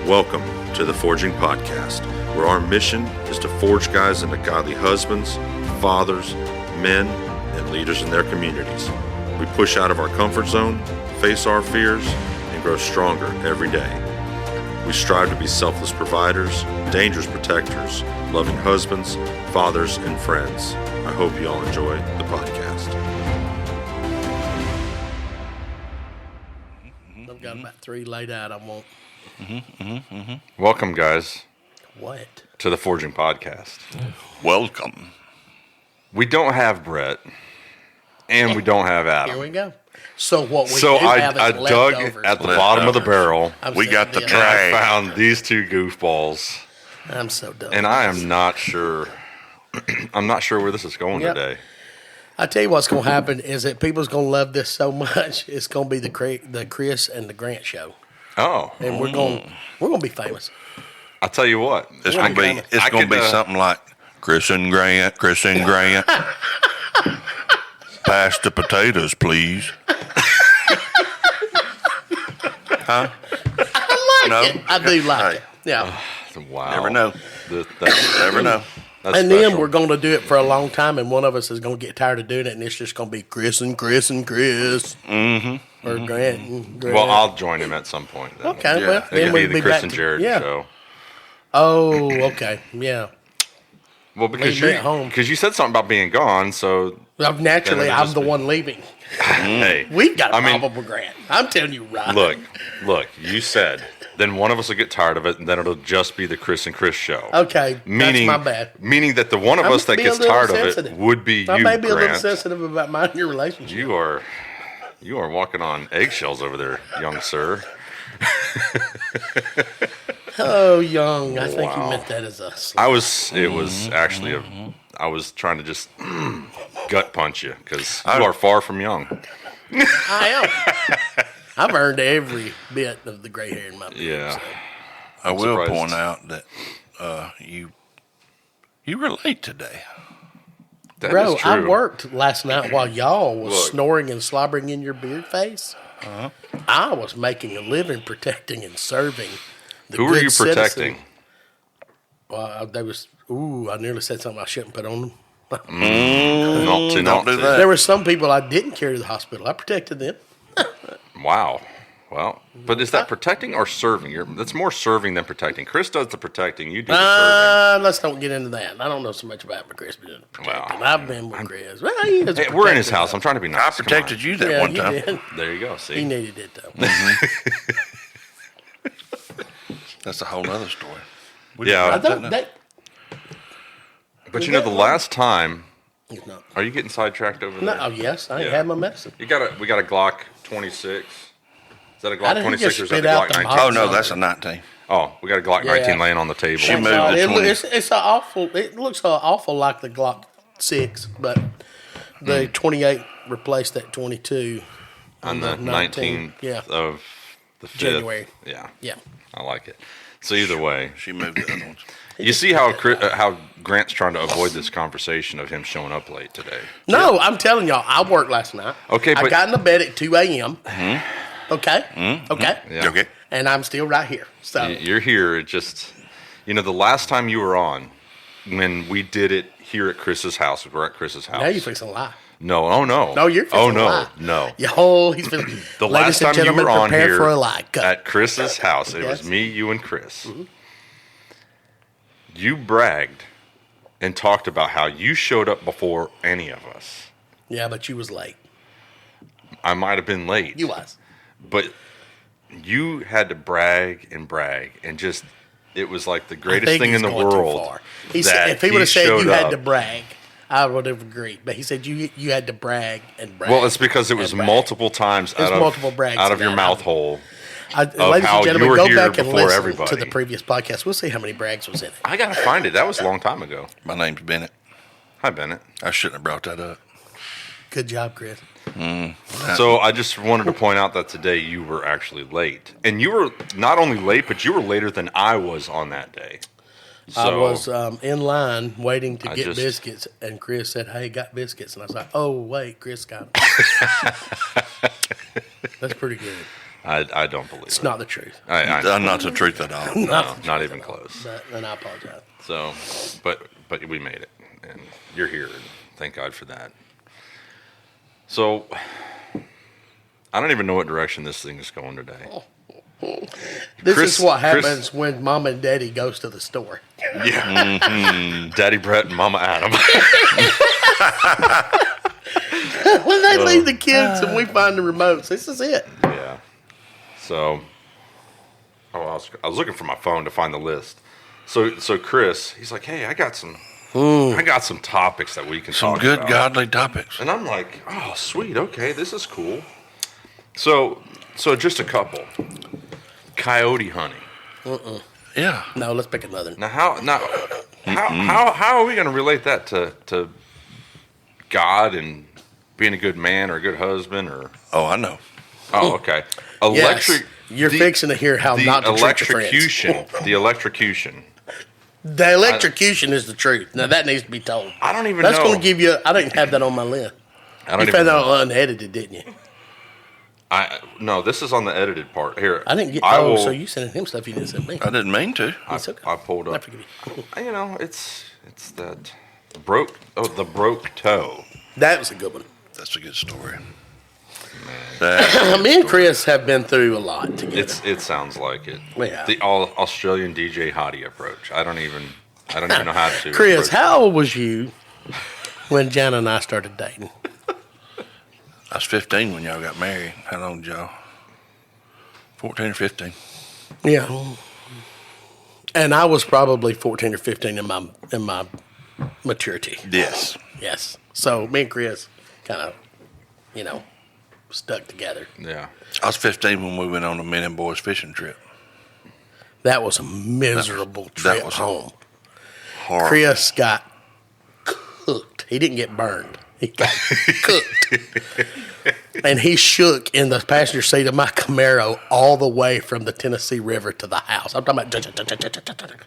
Welcome to the Forging Podcast, where our mission is to forge guys into godly husbands, fathers, men, and leaders in their communities. We push out of our comfort zone, face our fears, and grow stronger every day. We strive to be selfless providers, dangerous protectors, loving husbands, fathers, and friends. I hope you all enjoy the podcast. I've got about 3 laid out. I won't. Welcome, guys, What? to the Forging Podcast. Welcome. We don't have Brett, and we don't have Adam. Here we go. So what we So do have is I dug leftovers. at the bottom of the barrel, I'm We saying got the this. and I trash. found these two goofballs, I'm so done. and I am not sure. I'm not sure where this is going Yep. today. I tell you what's going to happen is that people's going to love this so much. It's going to be the Chris and the Grant show, Oh, and we're going to be famous. I'll tell you what. It's I gonna be could, it's gonna be something like Chris and Grant. Pass the potatoes, please. Huh? No. I do like Hey. it. Yeah. Wow. Never know. Never know. That's And special. then we're going to do it for a long time, and one of us is going to get tired of doing it, and it's just going to be Chris and Chris and Chris. Mm-hmm. Or Grant and Grant. Well, I'll join him at some point. Then. Okay, Yeah. well, It then could we'll be be the Chris back and to- Jared yeah. show. Oh, okay. Yeah. Well, because Leave me at home. you said something about being gone, so Well, naturally, Then it'll I'm just the be- one leaving. hey, We've got a I mean, problem with Grant. I'm telling you right. look. You said then one of us will get tired of it, and then it'll just be the Chris and Chris show. Okay, Meaning, that's my bad. Meaning that the one of I'm us that being gets a little tired of sensitive. it would be you, I may be a little Grant. sensitive about mine and your relationship. You are walking on eggshells over there, young sir. Oh, young. I think you Wow. meant that as a slur. It was actually I was trying to just gut punch you because you are far from young. I am. I've earned every bit of the gray hair in my beard. Yeah. so. I will surprised. point out that you were late today. That Bro, is true. I worked last night while y'all was Look. snoring and slobbering in your beard face. I was making a living protecting and serving the Who were good you citizen. protecting? Well, there was. Ooh, I nearly said something I shouldn't put on them. Not do to. that. There were some people I didn't carry to the hospital. I protected them. Wow. Well, but is that protecting or serving? That's more serving than protecting. Chris does the protecting. You do the serving. Let's don't get into that. I don't know so much about Chris being protecting. Well, I've been with Chris. Well, he is Hey, we're in his protected, house. though. I'm trying to be nice. I Come protected on. you that Yeah, one you time. did. There you go. He See. needed it though. That's a whole other story. Yeah. I don't. That, But you know, the last time, it's not. are you getting sidetracked over No, there? oh, yes, I ain't Yeah. had my medicine. We got a Glock 26. Is that a How Glock did he 26 just or is that spit a out Glock the 19? Oh no, that's a 19. Oh, we got a Glock Yeah. 19 laying on the table. She moved No, the it, 20. it's an awful. It looks awful like the Glock 6, but the 28 replaced that 22 on the 19th Yeah, of the 5th. January. Yeah, yeah. I like it. So either way, She moved the other ones. you see how how Grant's trying to avoid this conversation of him showing up late today. No, I'm telling y'all, I worked last night. Okay, I but- got in the bed at 2 a.m. Okay, okay, Yeah. Okay. and I'm still right here. So You're here. It just, the last time you were on, when we did it here at Chris's house, we were at Chris's house. now you're fixing to lie. No, oh no. No, you're fixing Oh to no, lie. no. Yo, he's fixing. The Ladies last time and you gentlemen, were on prepare here for a lie. Cut. at Chris's house, it Yes. was me, you, and Chris. You bragged and talked about how you showed up before any of us. Yeah, but you was late. I might have been late. You was. But you had to brag and just, it was like the I greatest think thing in he's the going too world. far. He said, that if he would have said showed you had up. to brag, I would have agreed. But he said you had to brag and brag. Well, it's because it was and brag. multiple times There's multiple brags out of to your that. mouth hole. Ladies how and you gentlemen, were go here back and before listen everybody. to the previous podcast. We'll see how many brags was in it. I got to find it. That was a long time ago. My name's Bennett. Hi, Bennett. I shouldn't have brought that up. Good job, Chris. So I just wanted to point out that today you were actually late. And you were not only late, but you were later than I was on that day. So, I was in line waiting to I get just- biscuits, and Chris said, "Hey, got biscuits?" And I was like, "Oh, wait, Chris got them." That's pretty good. I don't believe It's it. not the truth. Not the truth at all. No, not even close. And I apologize. So, but we made it, and you're here, and thank God for that. So, I don't even know what direction this thing is going today. This is what happens when Mom and Daddy goes to the store. Yeah. Daddy Brett and Mama Adam. When they leave the kids and we find the remotes, this is it. Yeah. So, I was looking for my phone to find the list. So Chris, he's like, "Hey, I got some topics that we can Some talk good about." godly topics. And I'm like, "Oh, sweet. Okay, this is cool." So just a couple. Coyote hunting. Yeah. No, let's pick another. Now, how are we going to relate that to God and being a good man or a good husband or? Oh, I know. Oh, okay. Yes, you're fixing to hear how not to treat your friends. The electrocution. The electrocution is the truth. Now that needs to be told. I don't even That's know. going to give you. I didn't have that on my list. I don't You even found that know. on unedited, didn't you? No, this is on the edited part. Here, I didn't get. So you sending him stuff you didn't send me. I didn't mean to. It's okay. I pulled I up. forgive you. You know, it's that the broke toe. That was a good one. That's a good story. Me and Chris have been through a lot together. It sounds like it. Yeah. The Australian DJ Hottie approach. I don't even know how to. Chris, approach how old was you when Jana and I started dating? I was 15 when y'all got married. How long did y'all? 14 or 15. Yeah. And I was probably 14 or 15 in my maturity. Yes. Yes. So me and Chris kind of, stuck together. Yeah. I was 15 when we went on a men and boys fishing trip. That was a miserable trip was home. Horrible. Chris got cooked. He didn't get burned. He got cooked. And he shook in the passenger seat of my Camaro all the way from the Tennessee River to the house. I'm talking about.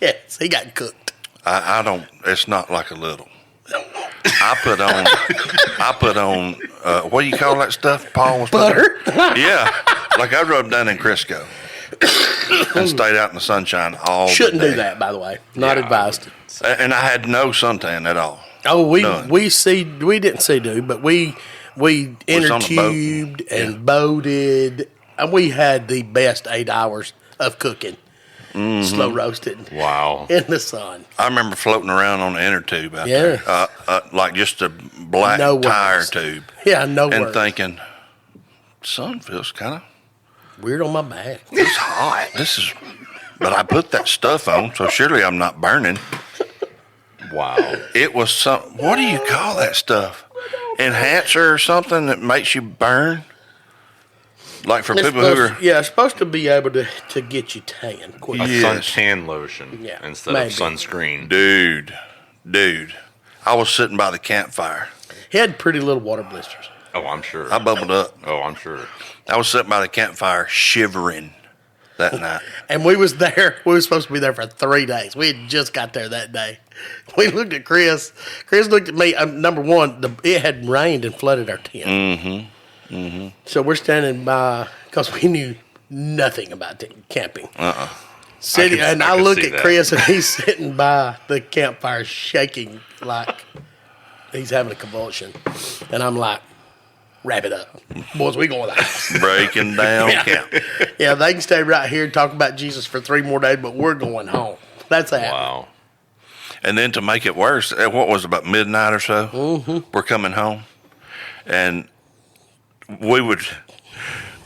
Yes, he got cooked. I don't. It's not like a little. I put on. What do you call that stuff? Paul was Butter. Yeah, like I rode down in Crisco and stayed out in the sunshine all. Shouldn't the day. do that, by the way. Not advised. And I had no suntan at all. Oh, we None. didn't see dude, but we inner on the boat. tubed and boated, and we had the best 8 hours of cooking, slow roasted. Wow. In the sun. I remember floating around on the inner tube out Yes. there, like just a black No tire worries. tube, Yeah, no and worries. thinking, sun feels kind of. Weird on my back. It's hot. But I put that stuff on, so surely I'm not burning. Wow. It was some. What do you call that stuff? Enhancer or something that makes you burn? Like for people who are. It's supposed to be able to get you tan quick. A Yes. suntan lotion Yeah, instead maybe. of sunscreen. Dude. I was sitting by the campfire. He had pretty little water blisters. Oh, I'm sure. I bubbled up. Oh, I'm sure. I was sitting by the campfire shivering that night. And we was there. We were supposed to be there for 3 days. We had just got there that day. We looked at Chris. Chris looked at me. Number one, it had rained and flooded our tent. So we're standing by because we knew nothing about camping. Sitting, I I can look see at that. Chris and he's sitting by the campfire shaking like he's having a convulsion. And I'm like, wrap it up. Boys, we going to the house. Breaking down camp. Yeah, they can stay right here and talk about Jesus for 3 more days, but we're going home. That's happening. Wow. And then to make it worse, what was it, about midnight or so? We're coming home. And we would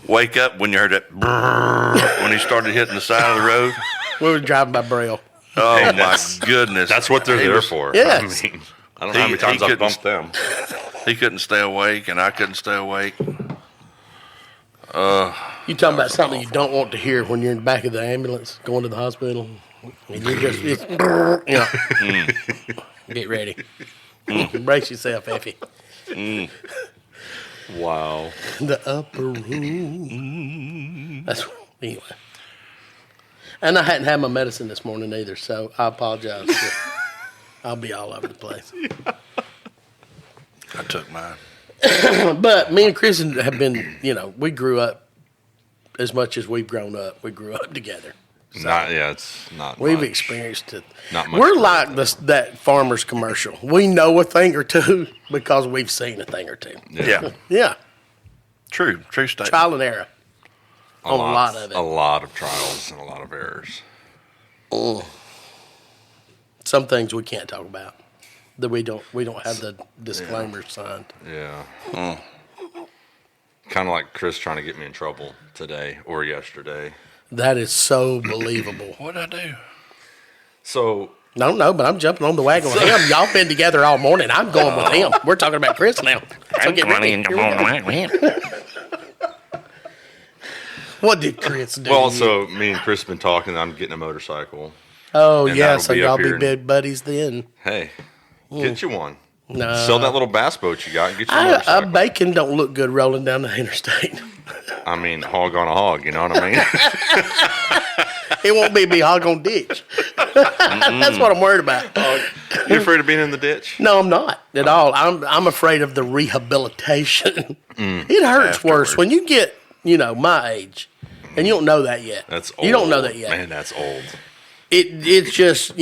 wake up when you heard that brrr, when he started hitting the side of the road. We were driving by Braille. Oh, my goodness. That's what they're He there was- for. Yes. I mean, I don't know how many times I've couldn't- bumped them. He couldn't stay awake, and I couldn't stay awake. You talking about something you don't want to hear when you're in the back of the ambulance going to the hospital. And you're just, get ready. Brace yourself, Effie. Wow. The upper room. That's anyway. And I hadn't had my medicine this morning either, so I apologize. I'll be all over the place. I took mine. But me and Chris have been, we grew up as much as we've grown up. We grew up together. It's not. We've much. experienced it. Not much We're growth, like that farmer's commercial. We know a thing or two because we've seen a thing or two. Yeah. Yeah. True statement. Trial and error. A lot of it. A lot of trials and a lot of errors. Some things we can't talk about. That we don't have the disclaimer signed. Yeah. Kind of like Chris trying to get me in trouble today or yesterday. That is so believable. What'd I do? So No, but I'm jumping on the wagon with him. Y'all been together all morning. I'm going with him. We're talking about Chris now. So get ready. Here we go. What did Chris do? well, so me and Chris have been talking. I'm getting a motorcycle. Oh, and yeah, that'll so be y'all up be here in- big buddies then. Hey, get you one. No. Sell that little bass boat you got and get you a A motorcycle. bacon don't look good rolling down the interstate. I mean, hog on a hog. You know what I mean? It won't be hog on ditch. That's what I'm worried about. You afraid of being in the ditch? No, I'm not at all. I'm afraid of the rehabilitation. It hurts worse when you get, my age, and you don't know that yet. That's old. You don't know that yet. Man, that's old. It's just,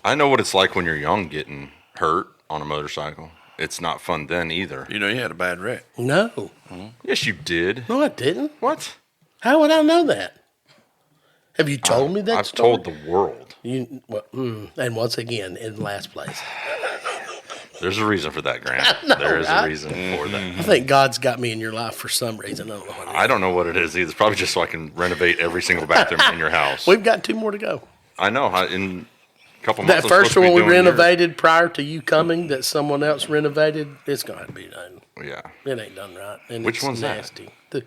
I know what it's like when you're young getting hurt on a motorcycle. It's not fun then either. You had a bad wreck. no. Yes, you did. No, I didn't. What? How would I know that? Have you told me that I've story? told the world. And once again, in last place. There's a reason for that, Grant. There is a reason for that. I think God's got me in your life for some reason. I don't know what it is. I don't know what it is either. It's probably just so I can renovate every single bathroom in your house. We've got 2 more to go. I know. In a couple months, That I'm first supposed to be one we doing yours. renovated prior to you coming, that someone else renovated, it's going to be done. Yeah. It ain't done right. And Which it's one's that? nasty. The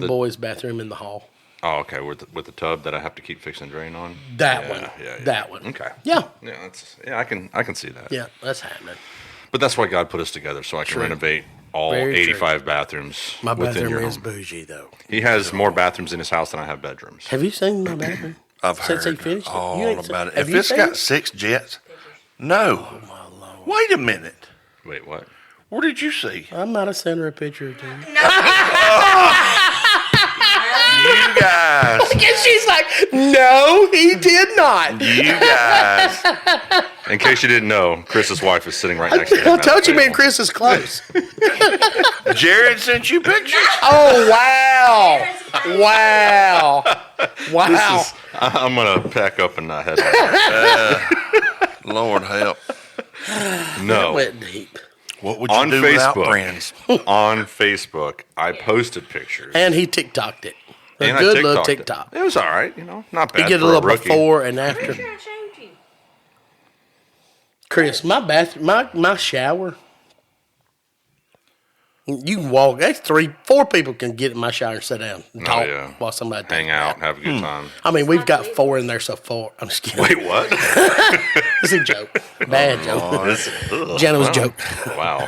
boys' bathroom in the hall. Oh, okay. With the tub that I have to keep fixing and drain on. That Yeah, one. yeah. That one. Okay. Yeah. Yeah, I can see that. Yeah, that's happening. But that's why God put us together, so I can renovate all Very true. 85 bathrooms My within bathroom your is home. bougie, though. He has more bathrooms in his house than I have bedrooms. Have you seen my bathroom? I've Since heard he finished it? You all ain't about seen- it. have If you it's seen got it? 6 jets, no. Wait a minute. Wait, what? What did you see? I might have sent her a picture or two. You guys. And she's like, no, he did not. You guys. In case you didn't know, Chris's wife is sitting right next to him. I at told the you, me and table. Chris is close. Jared sent you pictures? Oh, wow. Wow. Wow. I'm gonna pack up and head out. Lord help. No. Went deep. What would you On do without Facebook. friends? On Facebook, I posted pictures. And he TikToked it. A And I good little TikToked it. TikTok. It was all right, not bad. You get a for little rookie. before and after. Sure, I showed you. Chris, my bathroom, my shower. You can walk. That's 4 people can get in my shower and sit down and talk yeah. while somebody Hang takes a out, bath. have a good time. I mean, we've got 4 in there so far. I'm just kidding. Wait, what? It's a joke. Bad joke. Jenna's joke. Wow.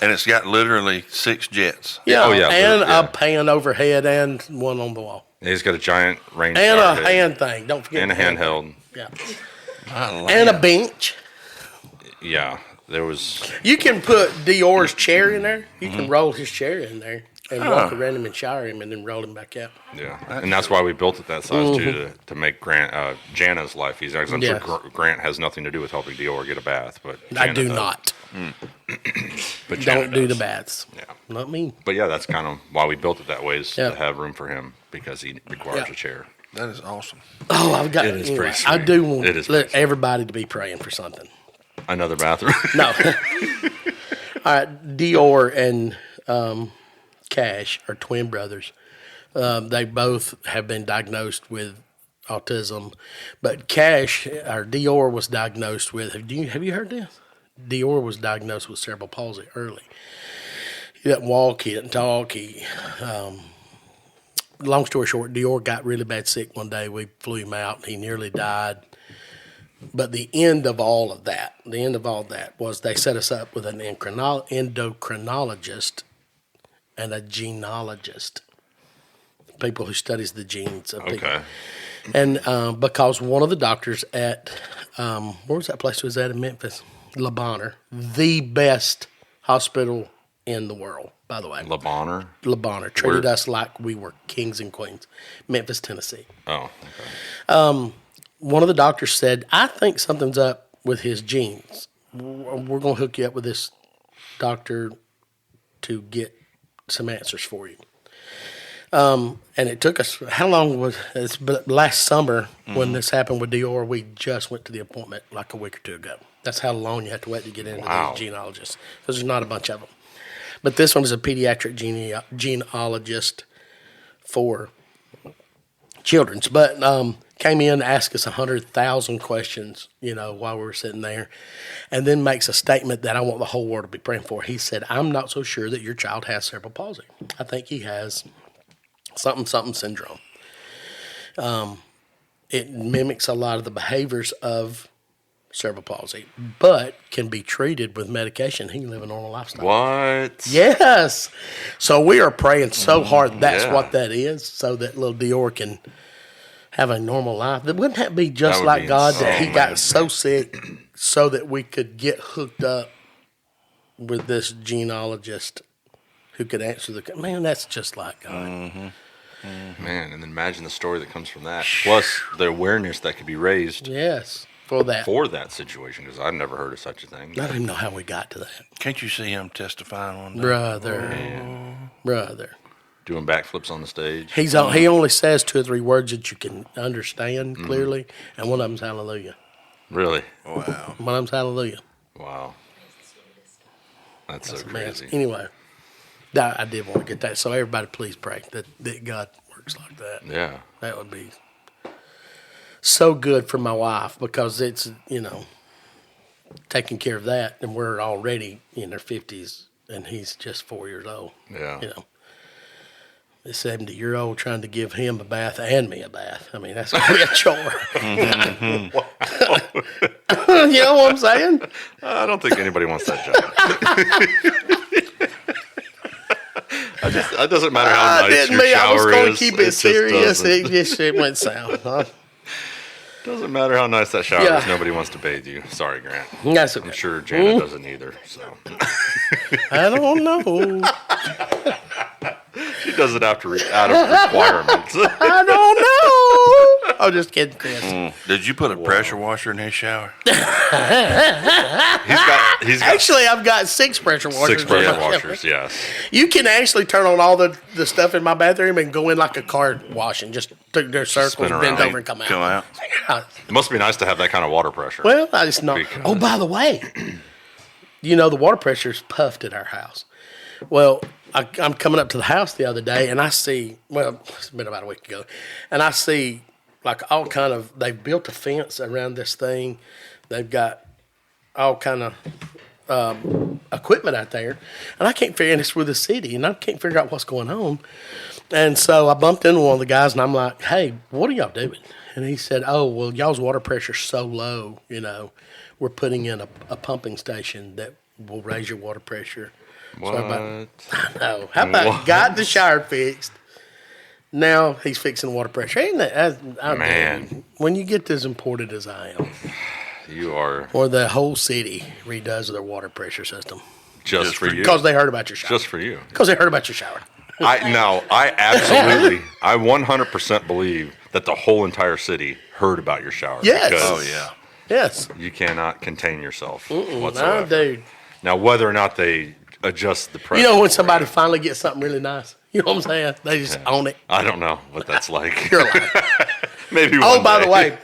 And it's got literally 6 jets. Yeah. Oh, yeah, And yeah. a pan overhead and one on the wall. He's got a giant range And a shower head hand thing. Don't forget and a the hand handheld. thing. Yeah. My And a land. bench. Yeah, there was. You can put Dior's chair in there. You can roll his chair in there and walk Huh. around him and shower him and then roll him back out. Yeah, and that's why we built it that size too, to make Grant Jana's life easier. 'Cause I'm Yes. sure Grant has nothing to do with helping Dior get a bath, but I Jana do does. not. But Jana Don't do the does. baths. Yeah, Not me. but yeah, that's kind of why we built it that way, is Yeah. to have room for him because he requires Yeah. a chair. That is awesome. Oh, I've got. It is anyway, pretty I sweet. do want It is pretty sweet. everybody to be praying for something. Another bathroom. No. All right, Dior and Cash are twin brothers. They both have been diagnosed with autism, but Cash or Dior was diagnosed with. Have you heard this? Dior was diagnosed with cerebral palsy early. He doesn't walk. He doesn't talk. Long story short, Dior got really bad sick one day. We flew him out. He nearly died. But the end of all of that was they set us up with an endocrinologist and a genealogist, people who studies the genes of people. Okay. And because one of the doctors at, where was that place was at in Memphis? Le Bonheur, the best hospital in the world, by the way. Le Bonheur? Le Bonheur treated Where? us like we were kings and queens. Memphis, Tennessee. Oh, okay. One of the doctors said, I think something's up with his genes. We're going to hook you up with this doctor to get some answers for you. And it took us, how long was it? Last summer when this happened with Dior, we just went to the appointment like a week or two ago. That's how long you have to wait to get into these genealogists, because there's not a bunch of them. But this one is a pediatric genealogist for children's. But came in, asked us 100,000 questions, while we were sitting there, and then makes a statement that I want the whole world to be praying for. He said, I'm not so sure that your child has cerebral palsy. I think he has something syndrome. It mimics a lot of the behaviors of cerebral palsy, but can be treated with medication. He can live a normal lifestyle. What? Yes. So we are praying so hard that's what that is, so that little Dior can have a normal life. Wouldn't that be just That would like be God that insane, he got man. so sick so that we could get hooked up with this genealogist who could answer man, that's just like God. Man, and then imagine the story that comes from that. Plus the awareness that could be raised Yes, for that. for that situation, because I've never heard of such a thing. I don't even know how we got to that. Can't you see him testifying one day? Brother. Doing backflips on the stage. He only says 2 or 3 words that you can understand clearly, and one of them's hallelujah. Really? Wow. One of them's hallelujah. Wow. That's so Amazing. crazy. Anyway, I did want to get that. So everybody please pray that God works like that. Yeah. That would be so good for my wife, because it's, taking care of that, and we're already in our 50s, and he's just 4 years old. Yeah. A 70-year-old trying to give him a bath and me a bath. I mean, that's going to be a chore. You know what I'm saying? I don't think anybody wants that job. It doesn't matter how nice your I was shower going to is. keep it it just serious. doesn't- It went south. Huh? Doesn't matter how nice that shower Yeah. is. Nobody wants to bathe you. Sorry, Grant. That's okay. I'm sure Janet doesn't either. So I don't know. she does it out of requirements. I don't know. Oh, just kidding, Chris. Did you put a pressure washer in his shower? He's got Actually, I've got 6 pressure washers. 6 pressure in my washers. shower. Yes. You can actually turn on all the stuff in my bathroom and go in like a car wash and just do their circles, spin bend around. over, and come out. Come out. It must be nice to have that kind of water pressure. Well, I just know. Because- Oh, by the way, the water pressure is puffed at our house. Well, I'm coming up to the house the other day, and I see, it's been about a week ago, and I see like all kind of, they've built a fence around this thing. They've got all kind of equipment out there, and I can't figure, and it's with the city, and I can't figure out what's going on. And so I bumped into one of the guys, and I'm like, hey, what are y'all doing? And he said, oh, well, y'all's water pressure's so low, we're putting in a pumping station that will raise your water pressure. What? No. How about got the shower fixed? Now he's fixing water pressure. Ain't that, Man. when you get as important as I am, You are or the whole city redoes their water pressure system just for you. because they heard about your shower. Just for you. Because they heard about your shower. I 100% believe that the whole entire city heard about your shower. Yes. because Oh, yeah. Yes. You cannot contain yourself No, whatsoever. dude. Now, whether or not they adjust the pressure. When for somebody you, finally gets something really nice, you know what I'm saying? They just own it. I don't know what that's like. You're lying. Maybe Oh, one by day. the way,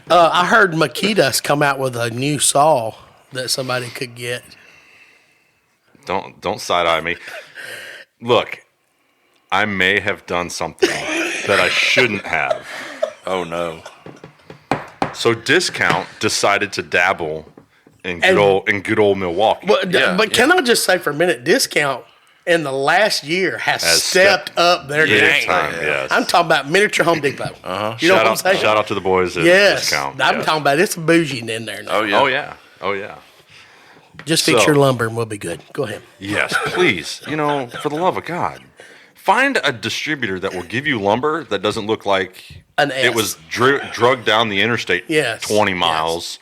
I heard Makitas come out with a new saw that somebody could get. Don't side eye me. Look, I may have done something that I shouldn't have. Oh, no. So Discount decided to dabble in good old Milwaukee. But can I just say for a minute, Discount in the last year has stepped up their Big game. time, yes. I'm talking about miniature Home Depot. You know what I'm saying? Shout out to the boys at Yes. Discount. I'm yes. talking about it's bougie in there now. Oh, yeah. Oh yeah. Oh yeah. Just fix So- your lumber and we'll be good. Go ahead. Yes, please. For the love of God, find a distributor that will give you lumber that doesn't look like An S. it was drugged down the interstate Yes, 20 miles.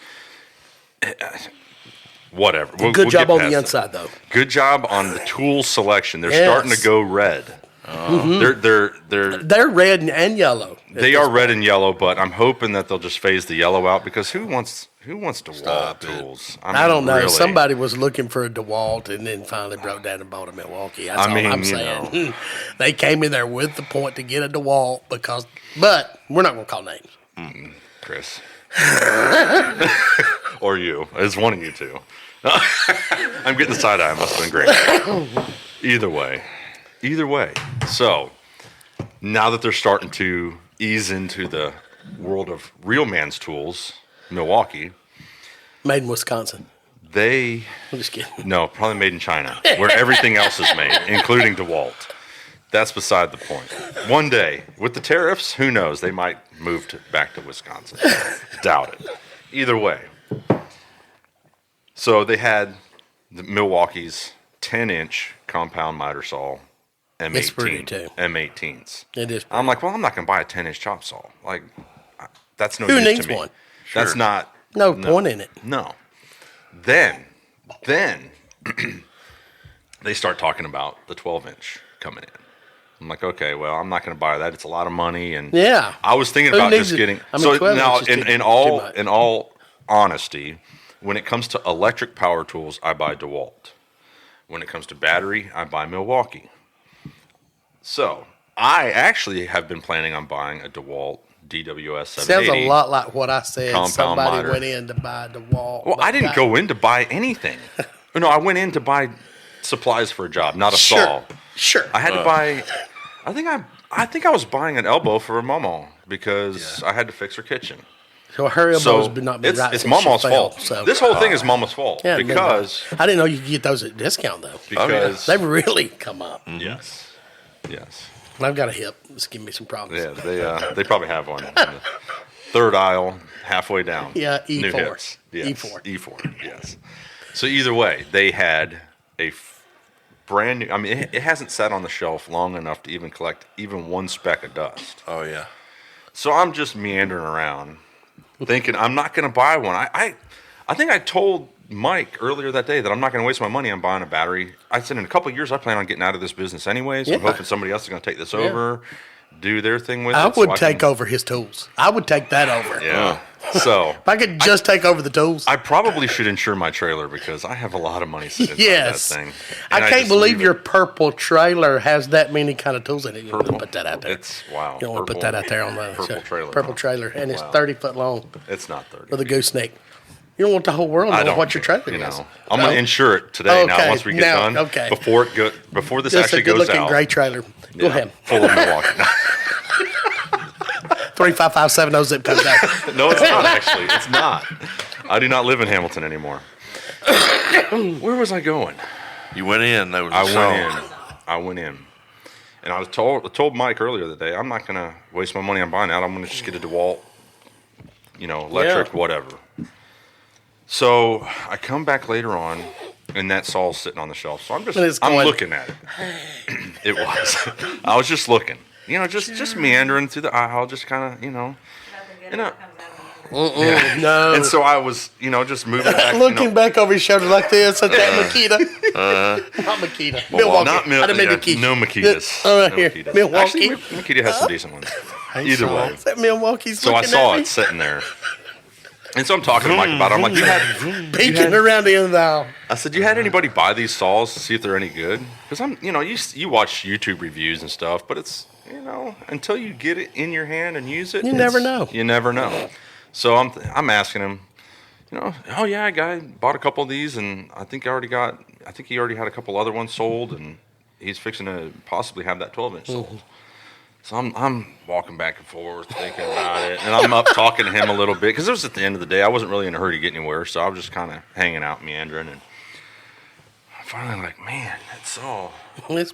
whatever. Good job get on past the that. inside, though. Good job on the tool selection. They're Yes. starting to go red. They're red and yellow. They are red and yellow, but I'm hoping that they'll just phase the yellow out because who wants DeWalt tools? I don't know. Really. Somebody was looking for a DeWalt and then finally broke down and bought a Milwaukee. That's all I'm saying. They came in there with the point to get a DeWalt but we're not going to call names. Chris. Or you. It's one of you two. I'm getting the side eye. It must have been great. Either way. So, now that they're starting to ease into the world of real man's tools, Milwaukee, Made in Wisconsin. I'm just kidding. No, probably made in China, where everything else is made, including DeWalt. That's beside the point. One day, with the tariffs, who knows? They might move back to Wisconsin. Doubt it. Either way. So they had the Milwaukee's 10-inch compound miter saw M18. It's pretty, too. M18s. It is. I'm like, well, I'm not going to buy a 10-inch chop saw. Like, that's no Who use needs to me. one? That's not. No point in it. No. Then they start talking about the 12-inch coming in. I'm like, okay, well, I'm not going to buy that. It's a lot of money, and Yeah. I was thinking Who about needs just it? getting. I mean, So 12 now, inches is in too much. all honesty, when it comes to electric power tools, I buy DeWalt. When it comes to battery, I buy Milwaukee. So I actually have been planning on buying a DeWalt DWS 780. Sounds a lot like what I said. Compound Somebody miter. went in to buy DeWalt. Well, I didn't go in to buy anything. No, I went in to buy supplies for a job, not a saw. Sure. I had to buy. I think I was buying an elbow for a Momo because I had to fix her kitchen. So her elbow's So not been it's right. it's since she Mama's fell, fault. So. This whole thing is Mama's fault Yeah, because I didn't know you could get those at discount though. They've really come up. yes. I've got a hip. It's giving me some problems. Yeah, they probably have one. In the third aisle, halfway down. Yeah, New E4. hips. Yes. E4. E4. Yes. So either way, they had a brand new. I mean, it hasn't sat on the shelf long enough to even collect even one speck of dust. Oh yeah. So I'm just meandering around, thinking I'm not going to buy one. I think I told Mike earlier that day that I'm not going to waste my money on buying a battery. I said in a couple of years I plan on getting out of this business anyways. I'm hoping somebody else is going to take this over, do their thing with it. I would take over his tools. I would take that over. Yeah. So If I could just take over the tools. I probably should insure my trailer because I have a lot of money sitting Yes. inside that thing. I And can't just believe leave your it. purple trailer has that many kind of tools in it. You don't want to put that out there. It's wow. You don't want to put that out there on the purple trailer. Purple trailer, and it's Wow. 30 foot long It's not 30. with a gooseneck. You don't want the whole world I knowing don't. what your trailer You is. know, I'm going to insure it today. Now, Okay, once we get now, done, okay. before this Just actually a good goes looking out. gray trailer. Go Yeah, ahead. Full of Milwaukee. 35570 zip code. Go. No, it's not actually. It's not. I do not live in Hamilton anymore. Where was I going? You went in. There was I went in. And I was told Mike earlier that day, I'm not going to waste my money on buying that. I'm going to just get a DeWalt, electric, whatever. So I come back later on, and that saw's sitting on the shelf. So I'm looking at it. It was. I was just looking. Just meandering through the aisle, just kind of, Nothing good know. ever comes out of me. No. And so I was, just moving back. Looking back over his shoulder like this at that Makita. Not Makita. Milwaukee. Not I didn't mean Makita. No Makitas. Oh, right No here. Makitas. Milwaukee. Actually, Makita has some decent ones. Either way. Is that Milwaukee's So I looking saw at me? it sitting there. And so I'm talking to Mike about it. I'm like, Peeking around the end of the aisle. I said, you had anybody buy these saws to see if they're any good? Because you watch YouTube reviews and stuff, but it's, until you get it in your hand and use it. You never know. You never know. So I'm asking him, oh yeah, a guy bought a couple of these, and I think he already had a couple other ones sold, and he's fixing to possibly have that 12-inch sold. So I'm walking back and forth thinking about it, and I'm up talking to him a little bit because it was at the end of the day. I wasn't really in a hurry to get anywhere, so I was just kind of hanging out, meandering, and I'm finally like, man, that saw.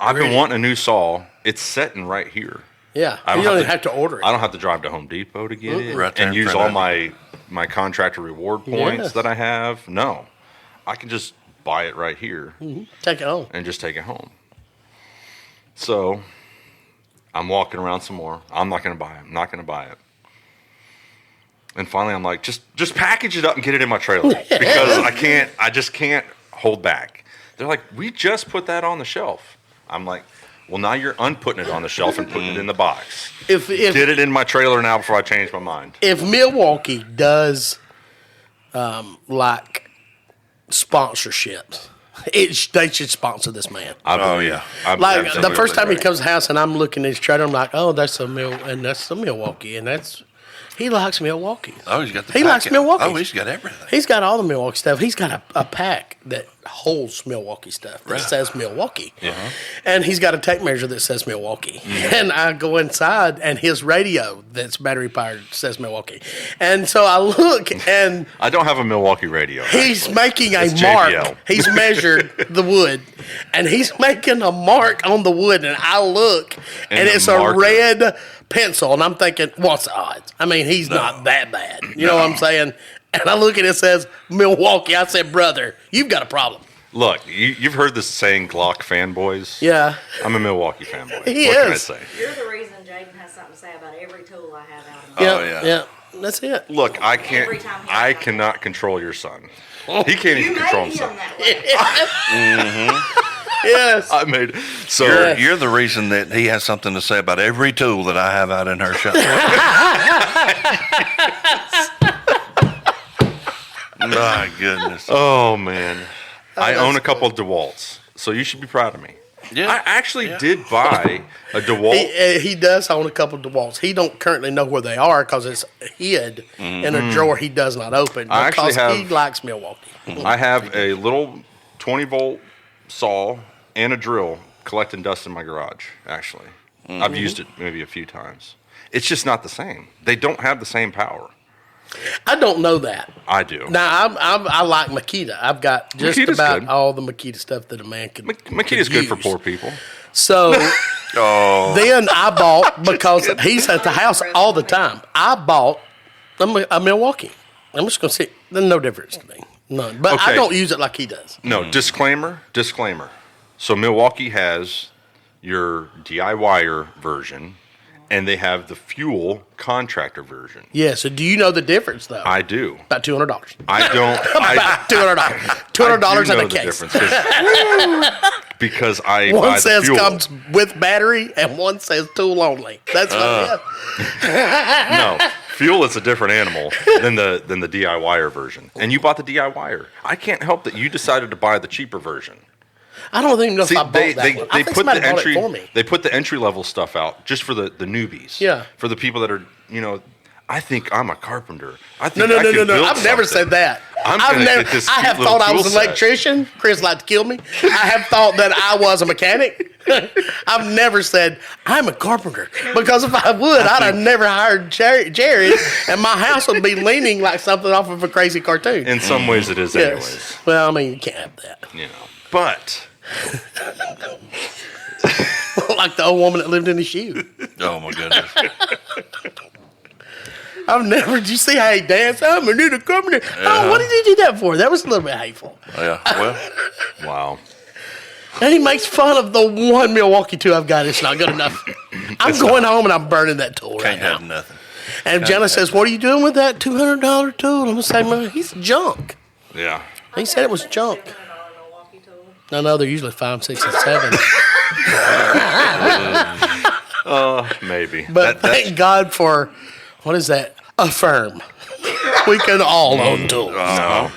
I've been wanting a new saw. It's sitting right here. Yeah. I You don't don't have even have to order it. I don't have to drive to Home Depot to get it Right there and in use front all of my contractor reward points Yes. that I have. No, I can just buy it right here Take it home. and just take it home. So I'm walking around some more. I'm not going to buy it. I'm not going to buy it. And finally, I'm like, just package it up and get it in my trailer because I just can't hold back. They're like, we just put that on the shelf. I'm like, well, now you're unputting it on the shelf and putting it in the box. If Get it in my trailer now before I change my mind. if Milwaukee does like sponsorships, they should sponsor this man. Yeah. Like the first time he Absolutely. comes to the house and I'm looking at his trailer, I'm like, oh, that's a Milwaukee, and he likes Milwaukee. Oh, he's got the He likes packet. Milwaukee. Oh, he's got everything. He's got all the Milwaukee stuff. He's got a pack that holds Milwaukee stuff that says Milwaukee. And he's got a tape measure that says Milwaukee. And I go inside, and his radio that's battery powered says Milwaukee. And so I look, and I don't have a Milwaukee radio. he's making a It's mark. JBL. He's measured the wood, and he's making a mark on the wood. And I look, and And the it's a marker. red pencil, and I'm thinking, what's the odds? I mean, he's not that bad. You know what I'm saying? And I look at it, says Milwaukee. I said, brother, you've got a problem. Look, you've heard this saying, Glock fanboys. Yeah. I'm a Milwaukee fanboy. He what can I is. say? You're the reason Jaden has something to say about every tool I have out in my Oh, Yeah. yeah. Yeah. That's it. Look, I Every time he I comes. cannot control your son. He can't You even control made him himself. that way. Yes. I made so. You're the reason that he has something to say about every tool that I have out in her shop. My goodness. Oh man, I own a couple of DeWalt's, so you should be proud of me. Yeah. I actually did buy a DeWalt. He does own a couple of DeWalt's. He don't currently know where they are because it's hid in a drawer he does not open I actually because he have- likes Milwaukee. I have a little 20-volt saw and a drill collecting dust in my garage. Actually, I've used it maybe a few times. It's just not the same. They don't have the same power. I don't know that. I do. Now I like Makita. I've got just Makita's about good. all the Makita stuff that a man could. Makita's could good for use. poor people. So Oh, then I bought because he's at the house all the time. I bought a Milwaukee. I'm just gonna say there's no difference to me. None. But I Okay. don't use it like he does. No, disclaimer. So Milwaukee has your DIYer version, and they have the fuel contractor version. Yeah. So do you know the difference though? I do. About $200. I don't. I, About $200. $200 I do in know a the case. difference because I One buy the says fuel. comes with battery, and one says tool only. That's what. No, fuel is a different animal than the DIYer version. And you bought the DIYer. I can't help that you decided to buy the cheaper version. I don't even know See, if I bought they, that they, one. I they think put the somebody bought entry it for me. they put the entry level stuff out just for the newbies. Yeah. For the people that are, I think I'm a carpenter. I think No. I can build I've never something. said that. I'm I've gonna never. get this I cute have little thought I tool was an set. electrician. Chris liked to kill me. I have thought that I was a mechanic. I've never said I'm a carpenter because if I would, I'd have never hired Jared, and my house would be leaning like something off of a crazy cartoon. In some ways, it is, anyways. Yes. Well, I mean, you can't have that. But Like the old woman that lived in a shoe. oh my goodness. I've never. Did you see how he danced? I'm a new carpenter. Oh, what did he do that for? That was a little bit hateful. Yeah. Well, wow, And he makes fun of the one Milwaukee tool I've got. It's not good enough. I'm going home and I'm burning that tool right can't now. have nothing. And if Jenna says, "What are you doing with that $200 tool?" I'm gonna say, "Man, he's junk." yeah. He said it was junk. $700 Milwaukee tool. No, they're usually 5, 6, and 7. Maybe. But thank God for what is that? Affirm. We can all own tools. No,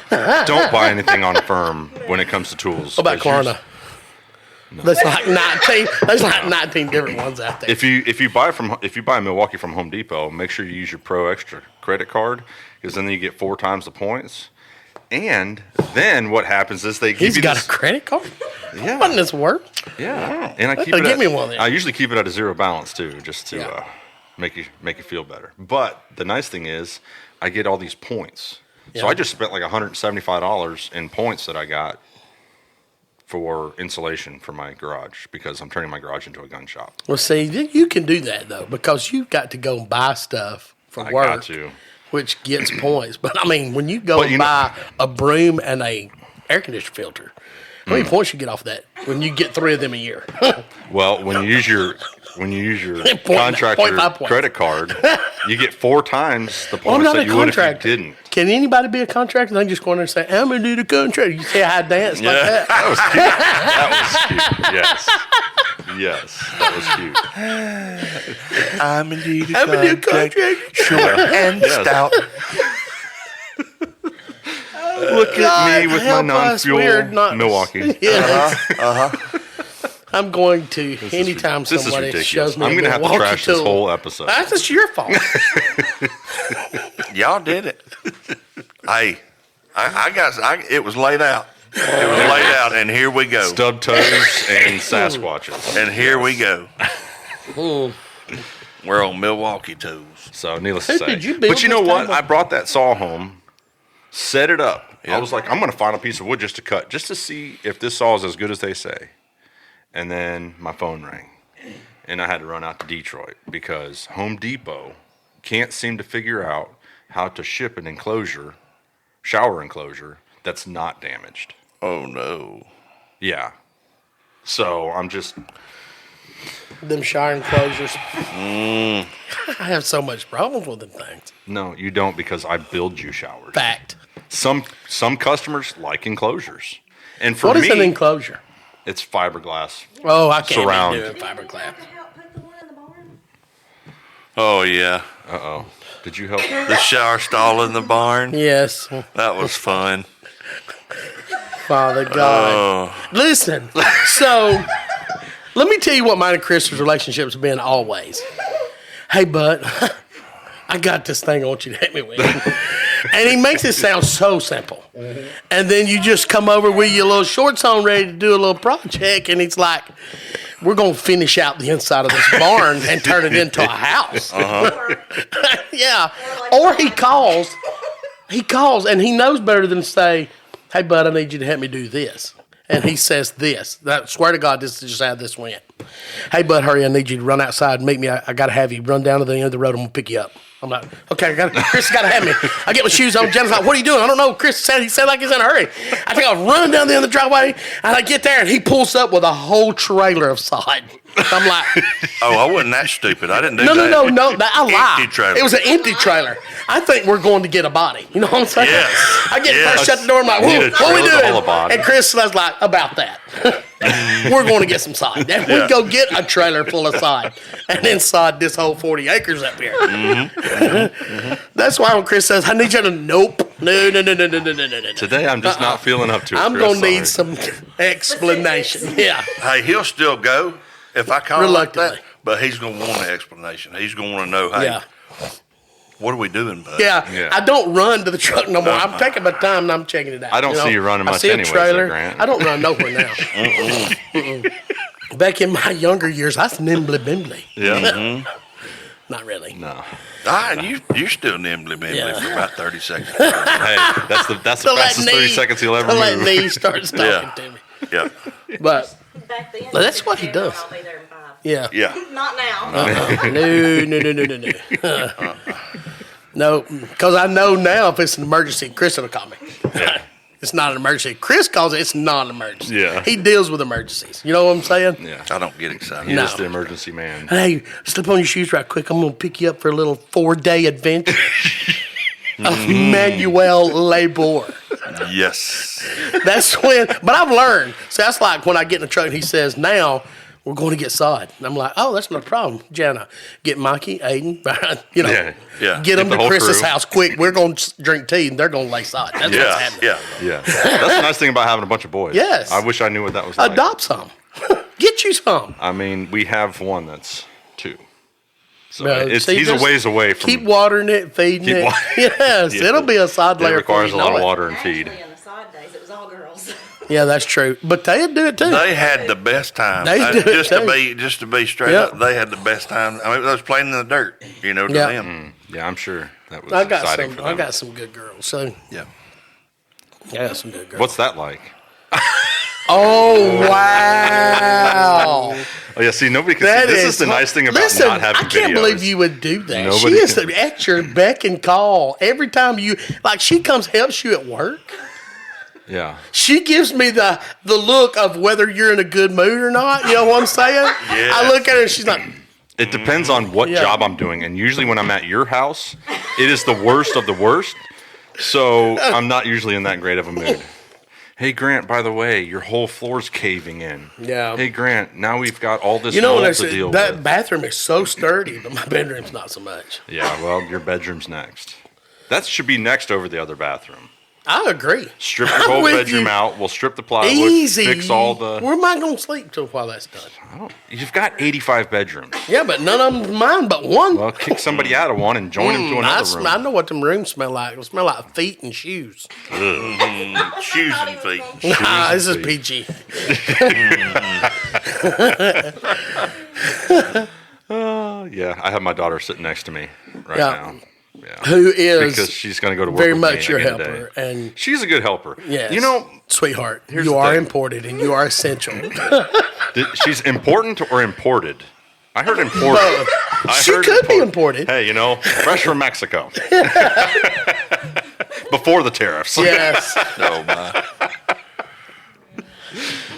don't buy anything on firm when it comes to tools. What about 'cause yours- Klarna? There's like 19. There's like 19 different ones out there. If you buy Milwaukee from Home Depot, make sure you use your Pro Extra credit card because then you get 4 times the points. And then what happens is they give He's you got this, a credit card. yeah, What in this work? yeah. And I keep Give it. me one then. I usually keep it at a zero balance too, just to Yeah. make you feel better. But the nice thing is, I get all these points. So Yeah. I just spent like $175 in points that I got for insulation for my garage because I'm turning my garage into a gun shop. Well, see, you can do that though because you've got to go and buy stuff for I work, got to. which gets points. But I mean, when you go But and you know- buy a broom and a air conditioner filter, how many points you get off that when you get 3 of them a year? Well, when you use your when you use your Point- contractor 0.5 points. credit card, you get 4 times the Well, I'm points not that a you would if you contractor. didn't. Can anybody be a contractor? They just go in there and say, I'm going to do the contract. You see how I dance like that? That was cute. Yes. Yes, that was cute. I'm indeed I'm going to do a contract. short and Yes. stout. Look at me with my help us. non-fuel We're not- Milwaukee. Yes. I'm going to, anytime This is somebody ridiculous. shows me I'm a going to have to Milwaukee trash this tool, whole episode. That's just your fault. Y'all did it. Hey, it was laid out. It was laid out, and here we go. Stub toes and Sasquatches. And here we go. We're on Milwaukee tools. So, needless to Hey, say. did you build But you know this what? table? I brought that saw home, set it up. Yeah. I was like, I'm going to find a piece of wood just to cut, just to see if this saw is as good as they say. And then my phone rang. And I had to run out to Detroit because Home Depot can't seem to figure out how to ship an enclosure, shower enclosure, that's not damaged. Oh, no. Yeah. So I'm just, Them shower enclosures. I have so much problems with them things. no, you don't because I build you showers. Fact. Some customers like enclosures. And for What is me, an enclosure? it's fiberglass. Oh, I can't Surround. be doing fiberglass. Help put the one in the barn? Oh, yeah. Uh-oh. Did you help? The shower stall in the barn. Yes. That was fun. Father God. Oh, Listen, so let me tell you what mine and Chris's relationship's been always. Hey, bud, I got this thing I want you to help me with. And he makes it sound so simple. And then you just come over with your little shorts on ready to do a little project, and he's like, we're going to finish out the inside of this barn and turn it into a house. Yeah. Or he calls and he knows better than to say, hey, bud, I need you to help me do this. And he says this. That, swear to God, this is just how this went. Hey, bud, hurry, I need you to run outside and meet me. I got to have you run down to the end of the road. I'm going to pick you up. I'm like, okay, Chris got to have me. I get my shoes on. Jen's like, what are you doing? I don't know. He said like he's in a hurry. I think I'll run down the end of the driveway, and I get there, and he pulls up with a whole trailer of sod. I'm like, oh, I wasn't that stupid. I didn't do no, that. I lied. Empty trailer. It was an empty trailer. I think we're going to get a body. You know what I'm saying? Yes. I get Yes. first shut the door. I'm like, Need a what we trailer to doing? haul a body. And Chris was like, about that. We're going to get some sod. And we go get a trailer full of sod, and then sod this whole 40 acres up here. That's why when Chris says, I need you to, nope. No. Today, I'm just not feeling up to it. I'm Chris, going to need sorry. some explanation. Yeah. Hey, he'll still go if I call him like that, Reluctantly. but he's going to want an explanation. He's going to want to know, hey, Yeah. what are we doing, bud? Yeah. Yeah. I don't run to the truck no more. I'm taking my time and I'm checking it out. I don't see you running I much see a anyways, trailer. though, Grant. I don't run nowhere now. Mm-mm. Back in my younger years, I was nimbly bimbly. Yeah. Not really. No. You still nimbly bimbly Yeah. for about 30 seconds. Hey, that's the Till that fastest 30 seconds he'll ever till that move. knee starts talking Yeah. to me. Yeah. But Back then. Well, that's what he I'll does. be there in 5. yeah. Yeah. Not now. No. No, because I know now if it's an emergency, Chris will call me. Yeah. It's not an emergency. Chris calls it, it's not an emergency. Yeah. He deals with emergencies. You know what I'm saying? Yeah. I don't get excited. He No. is the emergency man. Hey, slip on your shoes right quick. I'm going to pick you up for a little 4-day adventure of manual labor. Yes. That's when, but I've learned. So that's like when I get in the truck and he says, now we're going to get sod. And I'm like, oh, that's no problem. Jana, get Mikey, Aiden, Brian, Yeah. Yeah. get them the to whole Chris's crew. house quick. We're going to drink tea and they're going to lay sod. That's what's Yeah. happening. Yeah. Yeah. That's the nice thing about having a bunch of boys. Yes. I wish I knew what that was like. Adopt some. Get you some. I mean, we have one that's 2. So No, see, he's a just ways away from. Keep watering it, feeding Keep it. wa- Yes, Yeah. it'll be a sod It layer. requires a before you lot of know it. water and feed. Actually, in the sod days, it was all girls. Yeah, that's true. But they'd do it too. They had the best time. They do it Just to be straight Yep. up, they had the best time. I mean, they was playing in the dirt, to Yeah. them. Yeah, I'm sure that was I got exciting some. for them. I got some good girls. So Yeah. I got some good girls. What's that like? Oh wow! Oh yeah, see, nobody can That see. This is the fu- nice thing about Listen, not having I can't videos. believe you would do that. Nobody she is can- at your beck and call every time you like. She comes helps you at work. Yeah. She gives me the look of whether you're in a good mood or not. You know what I'm saying? Yeah. I look at her and she's like, It depends on what Yeah. job I'm doing. And usually when I'm at your house, it is the worst of the worst. So I'm not usually in that great of a mood. Hey, Grant, by the way, your whole floor's caving in. Yeah. Hey, Grant, now we've got all this You know, mold to deal that with. bathroom is so sturdy, but my bedroom's not so much. Yeah, well, your bedroom's next. That should be next over the other bathroom. I agree. Strip your I'm whole with bedroom you. out. We'll strip the plywood, Easy. fix all the... Where am I going to sleep till while that's done? You've got 85 bedrooms. Yeah, but none of them's mine but one. Well, kick somebody out of one and join them to another room. I know what them rooms smell like. It'll smell like feet and shoes. Shoes and feet. Nah, this is feet. PG. Yeah, I have my daughter sitting next to me right Yeah. now. Yeah. Who is Because she's going to go to work very with much me your again helper. today. And She's a good helper. yes, You know, sweetheart, here's you the are thing. important and you are essential. She's important or imported? I heard imported. She could be imported. Hey, you know, fresh from Mexico. Before the tariffs. Yes, Oh my.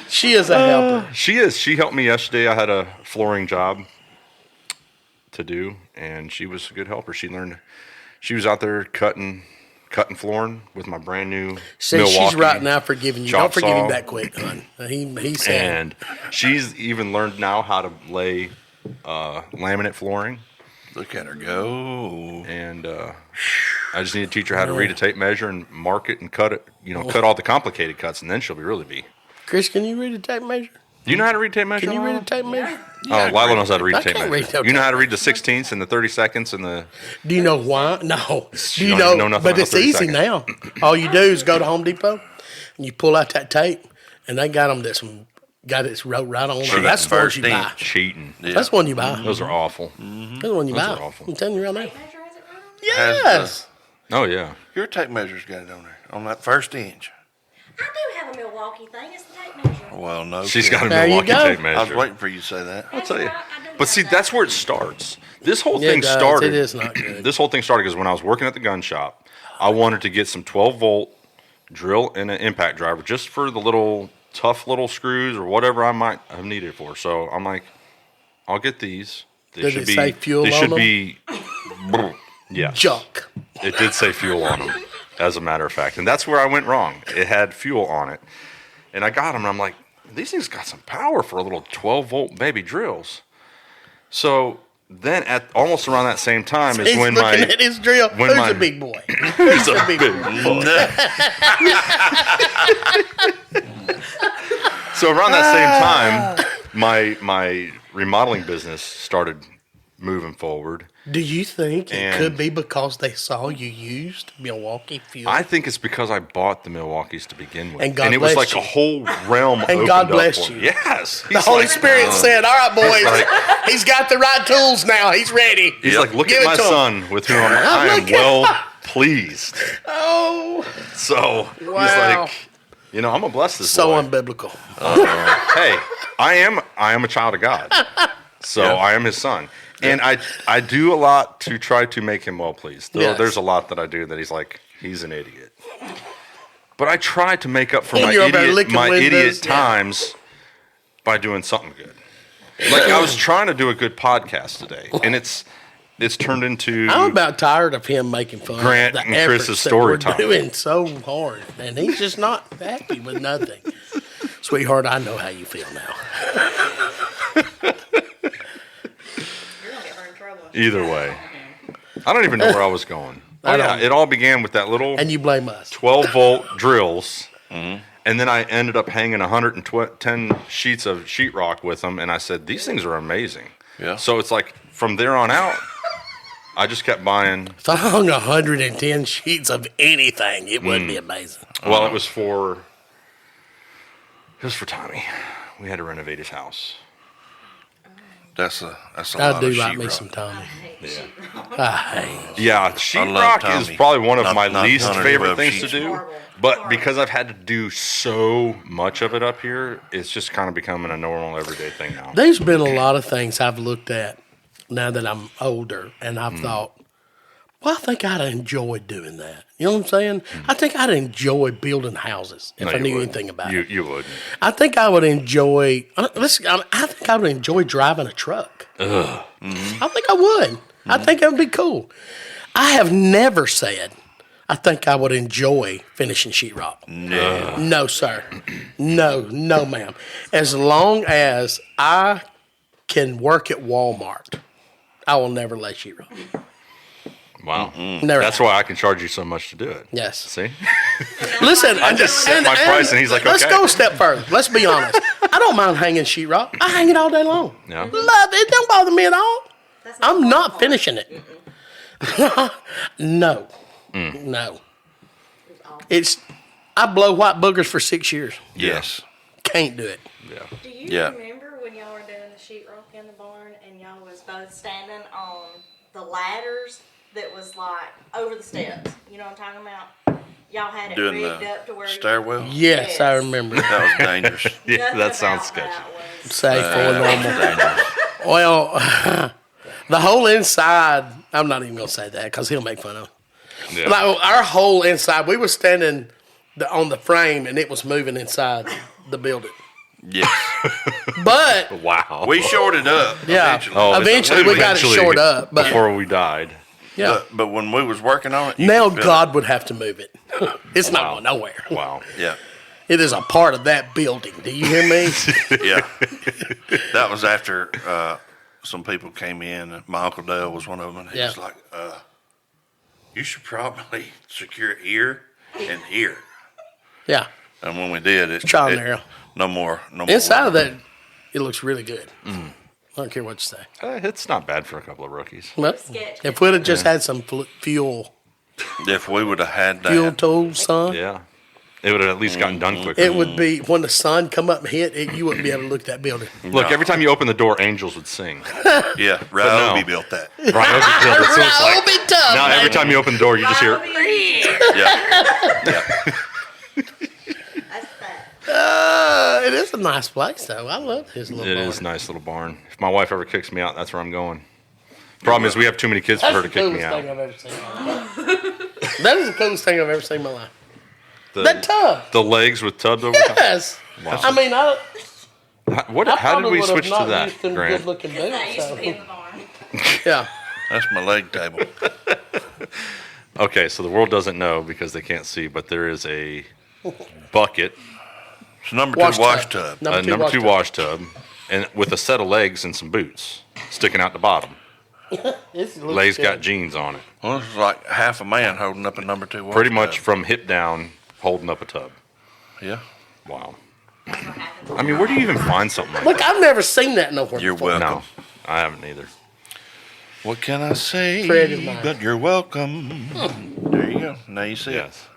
she is a helper. She is. She helped me yesterday. I had a flooring job to do, and she was a good helper. She was out there cutting flooring with my brand new See, Milwaukee. she's right now forgiving you. Don't chop forgive saw. him that quick, hon. He said, And she's even learned now how to lay laminate flooring. Look at her go. And I just need to teach her how to read a tape measure and mark it and cut it. You know, cut all the complicated cuts, and then she'll really be. Chris, can you read a tape measure? Do you know how to read tape measure? Can you read a Lila? tape measure? Oh, Lila knows how to read I tape can't measure. read no You know tape how to read the 16ths and the 30-seconds and the. Do you know why? No. Do She you don't know? even know nothing But about it's 30 easy seconds. now. All you do is go to Home Depot and you pull out that tape, and they got them that's wrote right on Sure, there. That's that's the one first you buy. inch. Cheating. Yeah. That's the one you buy. Those are awful. That's the one you Those buy. are awful. I'm telling you right now. Tape measure has it right on it? Yes. Oh yeah. Your tape measure's got it on there, on that first inch. I do have a Milwaukee thing. It's the tape measure. Well, no. She's kidding. got a There you Milwaukee go. tape I was measure. waiting for you to say that. I'll tell you. I do But see, have that's that. where it starts. This whole Yeah, thing it does. started. It is not good. This whole thing started because when I was working at the gun shop, I wanted to get some 12-volt drill and an impact driver just for the little tough little screws or whatever I might have needed it for. So I'm like, I'll get these. They Did should it be. say fuel They on should them? be. Yes. Junk. It did say fuel on them, as a matter of fact. And that's where I went wrong. It had fuel on it. And I got them, and I'm like, these things got some power for a little 12-volt baby drills. So then at almost around that same time is He's when looking my... at his drill. when Who's my- a big boy? Who's a big boy? So around that same time, my remodeling business started moving forward. Do you think it And- could be because they saw you used Milwaukee fuel? I think it's because I bought the Milwaukees to begin with. And God it was blessed like you. a whole realm And opened God up blessed for me. you. Yes. the Holy Spirit said, "All right, boys, like- he's got the right tools now. He's ready." He's like, look Give at it my to him." son with whom I am Look at- well pleased. Oh, So he's Wow. like, you know, I'm gonna bless this so boy. unbiblical. Hey, I am a child of God, so Yeah. I am His son, and I do a lot to try to make Him well pleased. Yes. There's a lot that I do that He's like, he's an idiot, but I try to make up for And my you're over there idiot licking windows, idiot yeah. times by doing something good. Like I was trying to do a good podcast today, and it's turned into I'm about tired of him making fun Grant of the and efforts Chris's that story we're time. doing so hard, and he's just not happy with nothing. Sweetheart, I know how you feel now. You're gonna get her in trouble. either way. I don't even know where I was going. I Oh yeah, don't. it all began with that little And you blame us. 12-volt drills, and then I ended up hanging 110 sheets of sheetrock with them, and I said, these things are amazing. Yeah. So it's like, from there on out, I just kept buying. If I hung 110 sheets of anything, it would be amazing. Well, it was for Tommy. We had to renovate his house. That's a I lot do of like me sheetrock. some Tommy. Yeah. I hate Yeah, love sheetrock is Tommy. probably one of Not- my not least Hunter favorite Webb things to sheets. do. Horrible. But Horrible. because I've had to do so much of it up here, it's just kind of becoming a normal everyday thing now. There's been a lot of things I've looked at now that I'm older, and I've thought, Well, I think I'd enjoy doing that. You know what I'm saying? I think I'd enjoy building houses if No, I you knew wouldn't. anything about it. You wouldn't. I think I would enjoy. Listen, I think I would enjoy driving a truck. I think I would. I think it would be cool. I have never said I think I would enjoy finishing sheetrock. No. No, sir. No, ma'am. As long as I can work at Walmart, I will never lay sheetrock. Wow. Never. That's why I can charge you so much to do it. Yes. See? Listen, I just set my price and he's like, let's okay. go a step further. Let's be honest. I don't mind hanging sheetrock. I hang it all day long. Yeah. Love it. It don't bother me at all. That's I'm fun not part. finishing it. No. No. It's I blow white boogers for 6 years. Yes. Can't do it. Yeah. Do you Yeah. remember when y'all were doing the sheetrock in the barn and y'all was both standing on the ladders that was like over the steps? You know what I'm talking about? Y'all had it Doing rigged the up to where stairwell. Yes, I remember. That was dangerous. Yeah, nothing that sounds about sketchy. that was- Safe or normal. Dangerous. Well, the whole inside, I'm not even going to say that because he'll make fun of it. Yeah. Like our whole inside, we were standing on the frame and it was moving inside the building. Yes. But, Wow. We shorted up. yeah, Eventually. eventually we got it short up. But, before we died. yeah. But when we was working on it, you Now could feel God would have to move it. It's not Wow. going nowhere. Wow. it. Yeah. It is a part of that building. Do you hear me? Yeah. That was after some people came in. And my Uncle Dale was one of them. And he Yeah. was like, you should probably secure here and here. Yeah. And when we did, it Trial and error. No more. Inside of that, it looks really good. I don't care what you say. It's not bad for a couple of rookies. But Sketch. if we'd have just had some fuel If we would have had that. tools, son, Yeah. It would have at least gotten done quicker. it would be when the sun come up and hit it, you wouldn't be able to look at that building. Look, every time you open the door, angels would sing. Yeah. no. Ryobi built that. Right? So it's like, Be tough. now every time you open the door, you just hear. Yeah. That's that. It is a nice place, though. I love his little It barn. is a nice little barn. If my wife ever kicks me out, that's where I'm going. Problem is, we have too many kids for That's her the to kick coolest me thing out. I've ever seen. in my life. That is the coolest thing I've ever seen in my life. That The, tub. the legs with tubs over top. Yes. Wow. I mean, I How did probably we would switch have not to that, used them Grant? good-looking That boots. used to be in So. the barn. Yeah. That's my leg table. Okay, so the world doesn't know because they can't see, but there is a bucket, It's number two wash tub. a number two wash tub, and with a set of legs and some boots sticking out the bottom. Lay's got jeans on it. Well, it's like half a man holding up a number two wash Pretty much tub. from hip down, holding up a tub. Yeah. Wow. That's what happens. I mean, where do you even find something like Look, I've never seen that nowhere You're before. that? welcome. No, I haven't either. What can I say? Fred is mine. But you're welcome. There you go. Now you see it. Yes.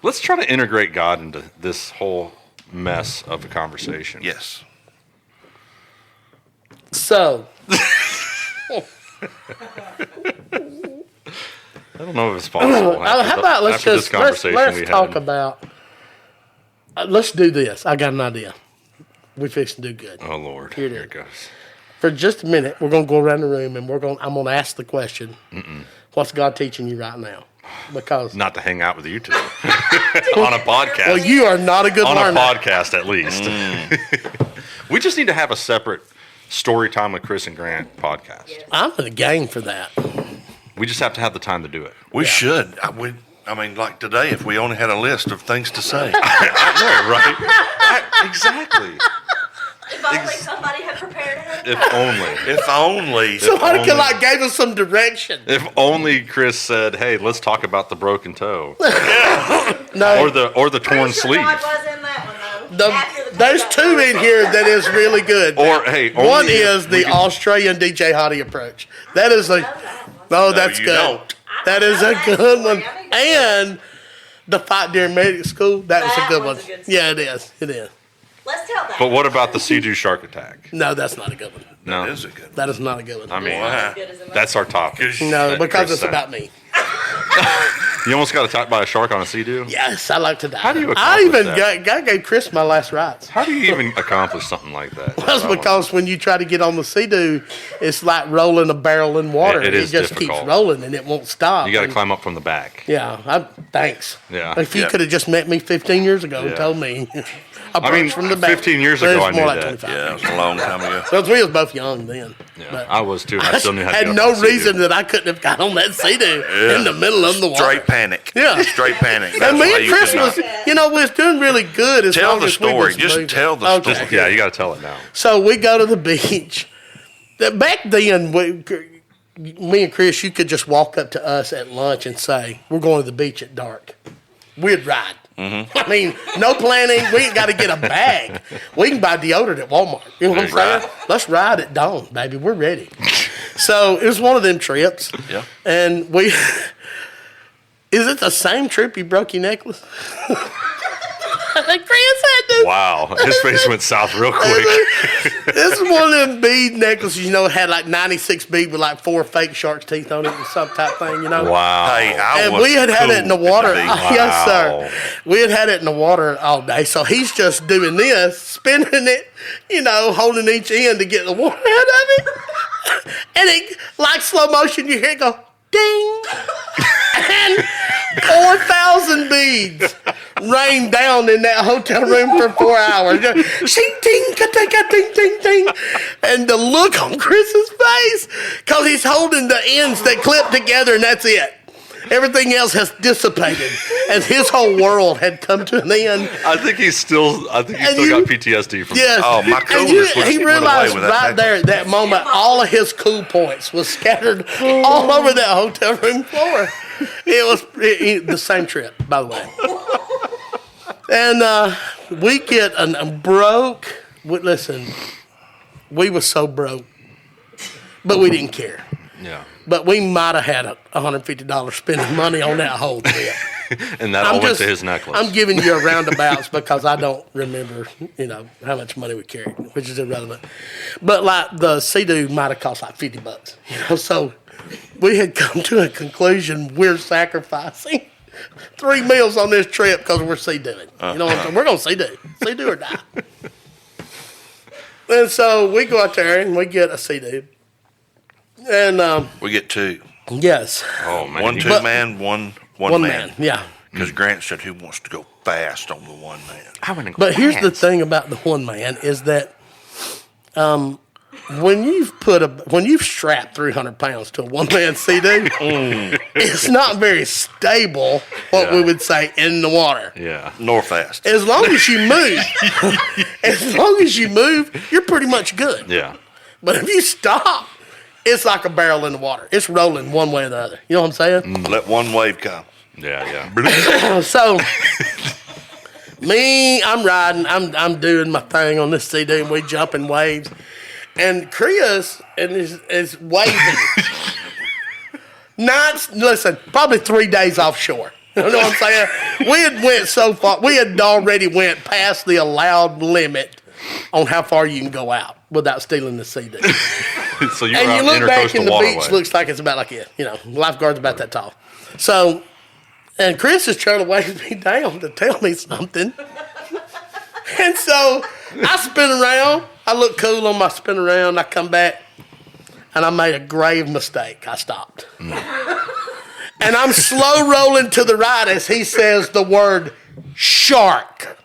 Let's try to integrate God into this whole mess of the conversation. Yes. So, I don't know if it's possible. how about let's after this just conversation we let's talk had. about. Let's do this. I got an idea. We fix to do good. Oh Lord, Here it here is. it goes. For just a minute, we're gonna go around the room and I'm gonna ask the question. What's God teaching you right now? Because Not to hang out with you two on a podcast. well, you are not a good on a learner. podcast, at least. We just need to have a separate story time with Chris and Grant podcast. Yes. I'm in the game for that. We just have to have the time to do it. We should. I mean, like today, if we only had a list of things to say. I know, right? Exactly. If only somebody had prepared ahead. If only. If only. Somebody could only- like gave us some direction. If only Chris said, "Hey, let's talk about the broken toe No, or the torn Pretty sure sleeve." God was in that one though. After the there's takeout. two in here that is really good. Or hey, only One if is we the could- Australian DJ Hottie approach. That is a no, that's you good. don't. That is a good one. And the fight during medical school, that was a That good one. one's a good Yeah, it is. It is. Let's tell that. But what about the Sea-Doo shark attack? No, that's not a good one. No, That is a good That is not a good one. I mean Not as good as the that's our topic. No, that because Chris it's said. about me. You almost got attacked by a shark on a Sea-Doo? Yes, I like to die. How do you I accomplish even that? gave Chris my last rides. How do you even accomplish something like that? That's because when you try to get on the Sea-Doo, it's like rolling a barrel in water. It is just difficult. keeps rolling and it won't stop. You got to And- climb up from the back. Yeah, thanks. Yeah. If you Yeah. could have just met me 15 years ago and Yeah. told me. I mean, from the back. 15 years But ago, it's I more knew like that. 25. Yeah, it was a long time ago. Because we was both young then. Yeah, But I was too. And I still knew how to had get up no on a Sea-Doo. reason that I couldn't have got on that Sea-Doo in the middle of the water. Straight panic. Yeah. Straight panic. That's And me why and you Chris could not- was, we was doing really good as Tell long the as we story. was Just moving. tell the Okay. story. Yeah, you got to tell it now. So we go to the beach. Back then, me and Chris, you could just walk up to us at lunch and say, "We're going to the beach at dark." We'd ride. Mm-hmm. I mean, no planning. We ain't got to get a bag. We can buy deodorant at Walmart. You know what I'm saying? Right. Let's ride at dawn, baby. We're ready. So it was one of them trips. Yeah. And we. Is it the same trip you broke your necklace? Chris had to. Wow, his face went south real quick. This is one of them bead necklaces, it had like 96 bead with like 4 fake shark's teeth on it or some type thing, Wow. Hey, I And was we had had it in the cool water. to be. Yes, sir. We had had it in the water all day. So he's just doing this, spinning it, holding each end to get the water out of it. And it, like slow motion, you hear it go, ding. And 4,000 beads rained down in that hotel room for 4 hours. Shing, ting, ka-ting, ting, ting, ting. And the look on Chris's face, because he's holding the ends that clip together, and that's it. Everything else has dissipated, as his whole world had come to an end. I think he's still got PTSD from Yes. Oh, my And coolness he went realized away with that right there at that moment, all of his cool points was scattered all over that hotel room floor. It was the same trip, by the way. And we get broke. Listen, we were so broke, but we didn't care. Yeah. But we might have had $150 spending money on that whole trip. And that all went to his necklace. I'm giving you a roundabouts because I don't remember, how much money we carried, which is irrelevant. But like the Sea-Doo might have cost like $50, So we had come to a conclusion: we're sacrificing 3 meals on this trip because we're Sea-Dooing. You know what I'm saying? We're gonna Sea-Doo or die. And so we go out there and we get a Sea-Doo, and We get 2. yes, oh man. One He- two-man, one one man. man, yeah. Because Grant said he wants to go fast on the one man. I wouldn't go But here's the fast. thing about the one man is that when you've strapped 300 pounds to a one man Sea-Doo, it's not very stable. What we would say in the water. Yeah. Nor fast. As long as you move, you're pretty much good. Yeah. But if you stop, it's like a barrel in the water. It's rolling one way or the other. You know what I'm saying? Let one wave come. Yeah. So, I'm riding. I'm doing my thing on this Sea-Doo, and we jumping waves. And Chris is waving. Probably 3 days offshore. You know what I'm saying? We had went so far. We had already went past the allowed limit on how far you can go out without stealing the Sea-Doo. So you're And out you look back intercoastal and the waterway. beach looks like it's about like it. Lifeguard's about that tall. So, and Chris is trying to wave me down to tell me something. And so I spin around. I look cool on my spin around. I come back and I made a grave mistake. I stopped. And I'm slow rolling to the right as he says the word shark.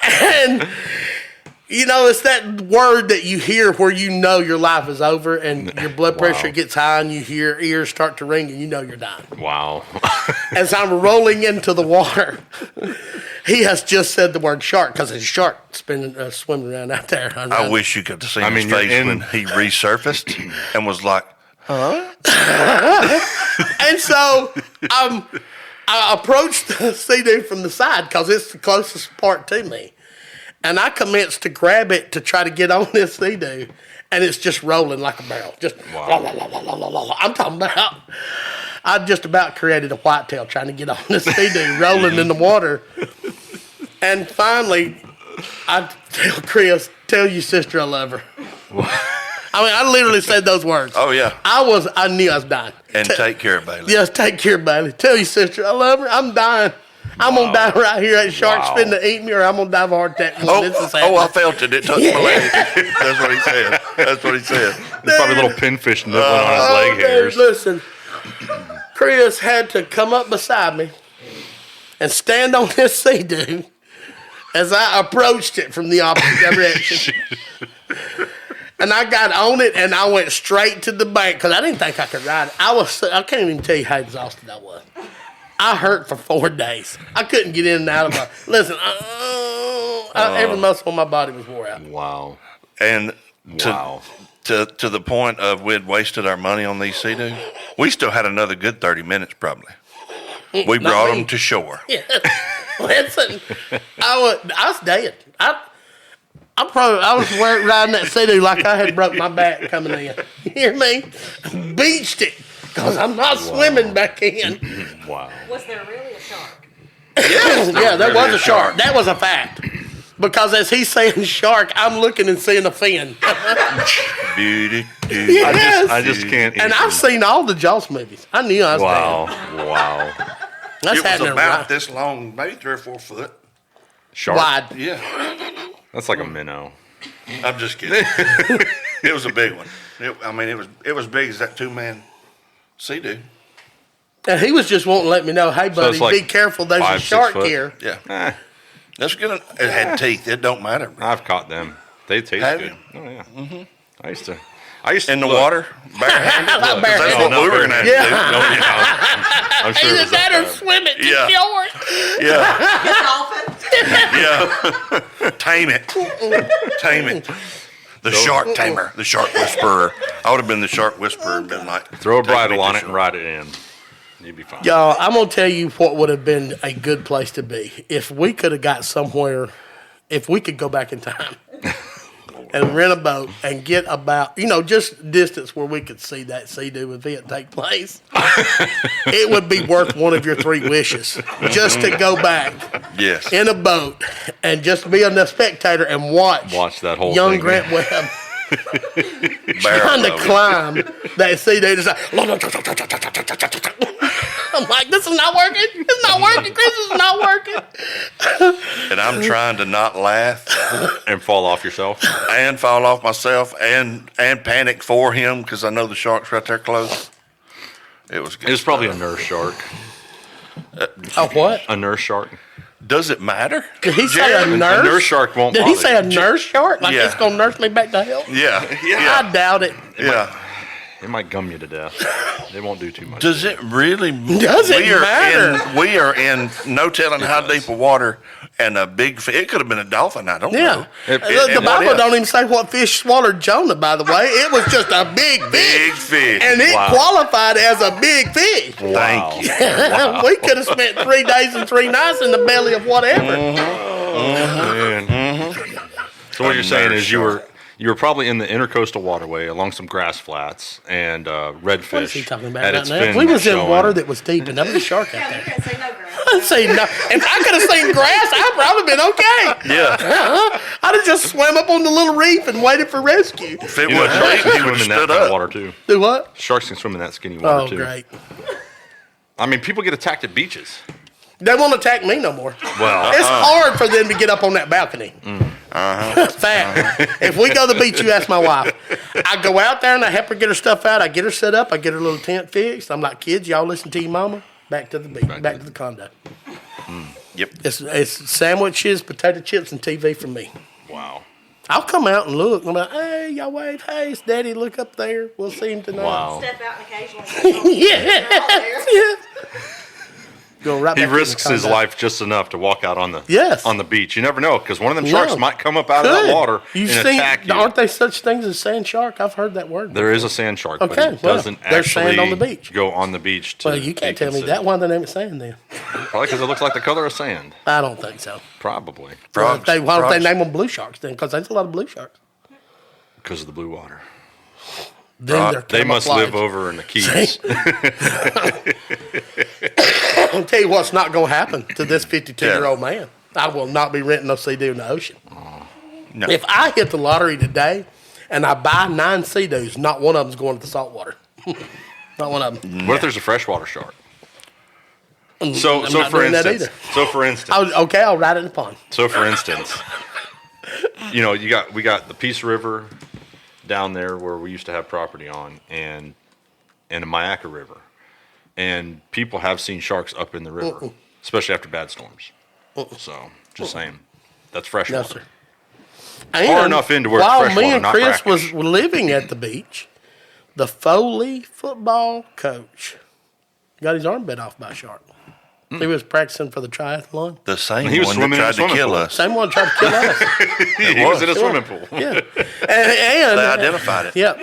And it's that word that you hear where your life is over and your blood pressure gets high and you hear ears start to ring and you're dying. Wow. As I'm rolling into the water, he has just said the word shark because there's a shark swimming around out there. I wish you could have seen his mean, you're face in- when he resurfaced and was like, And so I approached the Sea-Doo from the side because it's the closest part to me. And I commenced to grab it to try to get on this Sea-Doo, and it's just rolling like a barrel. Just la, la, la, la, la, la, la. I'm talking about, I just about created a whitetail trying to get on this Sea-Doo rolling in the water. And finally, I tell Chris, tell your sister I love her. I mean, I literally said those words. Oh, yeah. I knew I was dying. And take care of Bailey. Yes, take care, Bailey. Tell your sister I love her. I'm dying. I'm going to die right here. That shark's finna eat me, or I'm going to die of a heart attack. I felt it. It touched my leg. That's what he said. That's what he said. There's probably a little pinfish nibbling on his leg hairs. Dude, listen, Chris had to come up beside me and stand on this sea dune as I approached it from the opposite direction. And I got on it, and I went straight to the bank because I didn't think I could ride it. I can't even tell you how exhausted I was. I hurt for 4 days. I couldn't get in and out of my. Listen, every muscle in my body was wore out. Wow. And to the point of we'd wasted our money on these sea dunes, we still had another good 30 minutes probably. We brought them to shore. Yeah. Listen, I was dead. I was riding that sea dune like I had broke my back coming in. You hear me? Beached it because I'm not swimming back in. Wow. Was there really a shark? Yeah, there was a shark. That was a fact. Because as he's saying shark, I'm looking and seeing a fin. Yes. I just can't. And I've seen all the Jaws movies. I knew I was dead. Wow. That's It was happening about right this long, maybe 3 or 4 foot. Shark. wide. Yeah. That's like a minnow. I'm just kidding. It was a big one. It was big as that 2-man sea dune. And he was just wanting to let me know, hey, buddy, it's like be careful. There's a 5-6 shark foot? here. Yeah. That's good. It had teeth. It don't matter. I've caught them. They taste Have good. you? Oh yeah. Mm-hmm. I used to In the look, water, barehanded. Not 'Cause that's barehanded. what we were going to have Yeah. to No, yeah, I'm sure it Either was that up or there. swim it to Yeah. shore. Yeah. Dolphin. Yeah. Tame it. Tame it. The shark tamer. The shark whisperer. I would have been the shark whisperer and been like, Throw a "Take me bridle to on it shore." and ride it in. You'd be fine. Y'all, I'm going to tell you what would have been a good place to be. If we could have got somewhere, if we could go back in time and rent a boat and get about, just distance where we could see that sea dune event take place, it would be worth one of your 3 wishes just to go back Yes. in a boat and just be a spectator and watch Watch that whole young thing. Grant Webb Barrel trying to of it. climb that sea dune. It's like, I'm like, this is not working. It's not working, Chris. It's not working. And I'm trying to not laugh And fall off yourself. and fall off myself and panic for him because I know the shark's right there close. It was good. It was probably a nurse shark. A what? A nurse shark. Does it matter? Did he say Jared? a nurse? A nurse shark won't Did bother he say a you. nurse shark? Like Yeah. it's going to nurse me back to health? Yeah. I Yeah. doubt it. Yeah. It might gum you to death. It won't do too much. Does it really? Does it matter? We are in no telling how deep of water, and a big fish. It could have been a dolphin. I don't Yeah. know. The and what Bible if? don't even say what fish swallowed Jonah, by the way. It was just a big fish. Big fish. And it Wow. qualified as a big fish. Thank you. We could have spent 3 days and 3 nights in the belly of whatever. Man. So what you're saying nurse is you were probably in the intercoastal waterway along some grass flats and redfish. What is he talking about had right its now? fin We was in showing. water that was deep, and there was a shark out Yeah, there. you can't say no grass. I'd say no. If I could have seen grass, I'd probably been okay. Yeah. I'd have just swam up on the little reef and waited for rescue. If it You know, wasn't sharks deep, can he swim would have in that stood kind of up. water too. Do what? Sharks can swim in that skinny water Oh, too. great. I mean, people get attacked at beaches. They won't attack me no more. Well, It's hard for them to get up on that balcony. Fact. If we go to the beach, you ask my wife. I go out there and I help her get her stuff out. I get her set up. I get her little tent fixed. I'm like, kids, y'all listen to your mama. Back to the beach. Back to the condo. Yep. It's sandwiches, potato chips, and TV for me. wow. I'll come out and look. I'm like, hey, y'all wave. Hey, it's Daddy. Look up there. We'll see him tonight. Wow. Step out and occasionally. Yeah. Go right He back in the risks his condo. life just enough to walk out on the Yes. on the beach. You never know because one of them sharks No. might come up out of Good. that water You've and seen, attack you. aren't they such things as sand shark? I've heard that word. There is a sand shark, but Okay, it well, doesn't there's actually sand on the beach. go on the beach. To Well, you can't be tell me considered. that. Why they name it sand then? Probably because it looks like the color of sand. I don't think so. Probably Frogs. Why don't they Frogs. name them blue sharks then? Because there's a lot of blue sharks. because of the blue water. Then they're They must live camouflaged. over in the Keys. I'll tell you what's not going to happen to this 52-year-old man. I will not be renting no CD in the ocean. No. If I hit the lottery today and I buy 9 sea-doos, not one of them's going to the saltwater. Not one of them. What if there's a freshwater shark? So not for doing that instance, I'll ride it in the pond. So for instance, we got the Peace River down there where we used to have property on, and the Mayaca River, and people have seen sharks up in the river, especially after bad storms. So just saying, that's freshwater. No, sir. Far enough into where it's while freshwater, me and not Chris brackish. was living at the beach, the Foley football coach got his arm bit off by a shark. He was practicing for the triathlon. The same He was one that swimming in tried a to swimming kill pool. us. Same one tried to kill us. He was in a swimming pool. Yeah, and They identified it. Yep.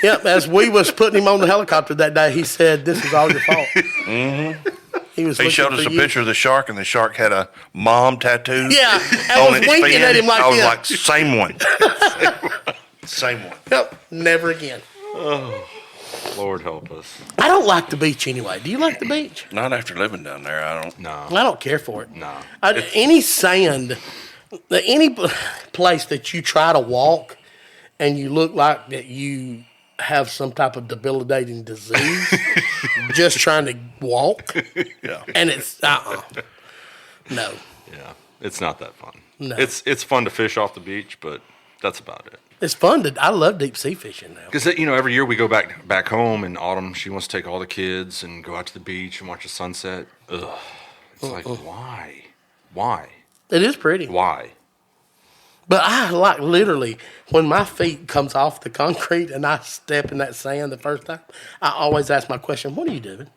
Yep. As we was putting him on the helicopter that day, he said, "This is all your fault." Mm-hmm. He showed us a picture of the shark, and the shark had a mom tattoo. Yeah, I on was its winking fin. at him like I was this. like, same one. Same one. Yep. Never again. Lord help us. I don't like the beach anyway. Do you like the beach? Not after living down there, I don't. No. I don't care for it. No. Any sand, any place that you try to walk and you look like that you have some type of debilitating disease, just trying to walk, Yeah. and it's no. Yeah. It's not that fun. No. It's fun to fish off the beach, but that's about it. It's fun I love deep sea fishing now. Because every year we go back home in autumn. She wants to take all the kids and go out to the beach and watch the sunset. Ugh, it's like why? It is pretty, Why? but I like literally when my feet comes off the concrete and I step in that sand the first time. I always ask my question: "What are you doing?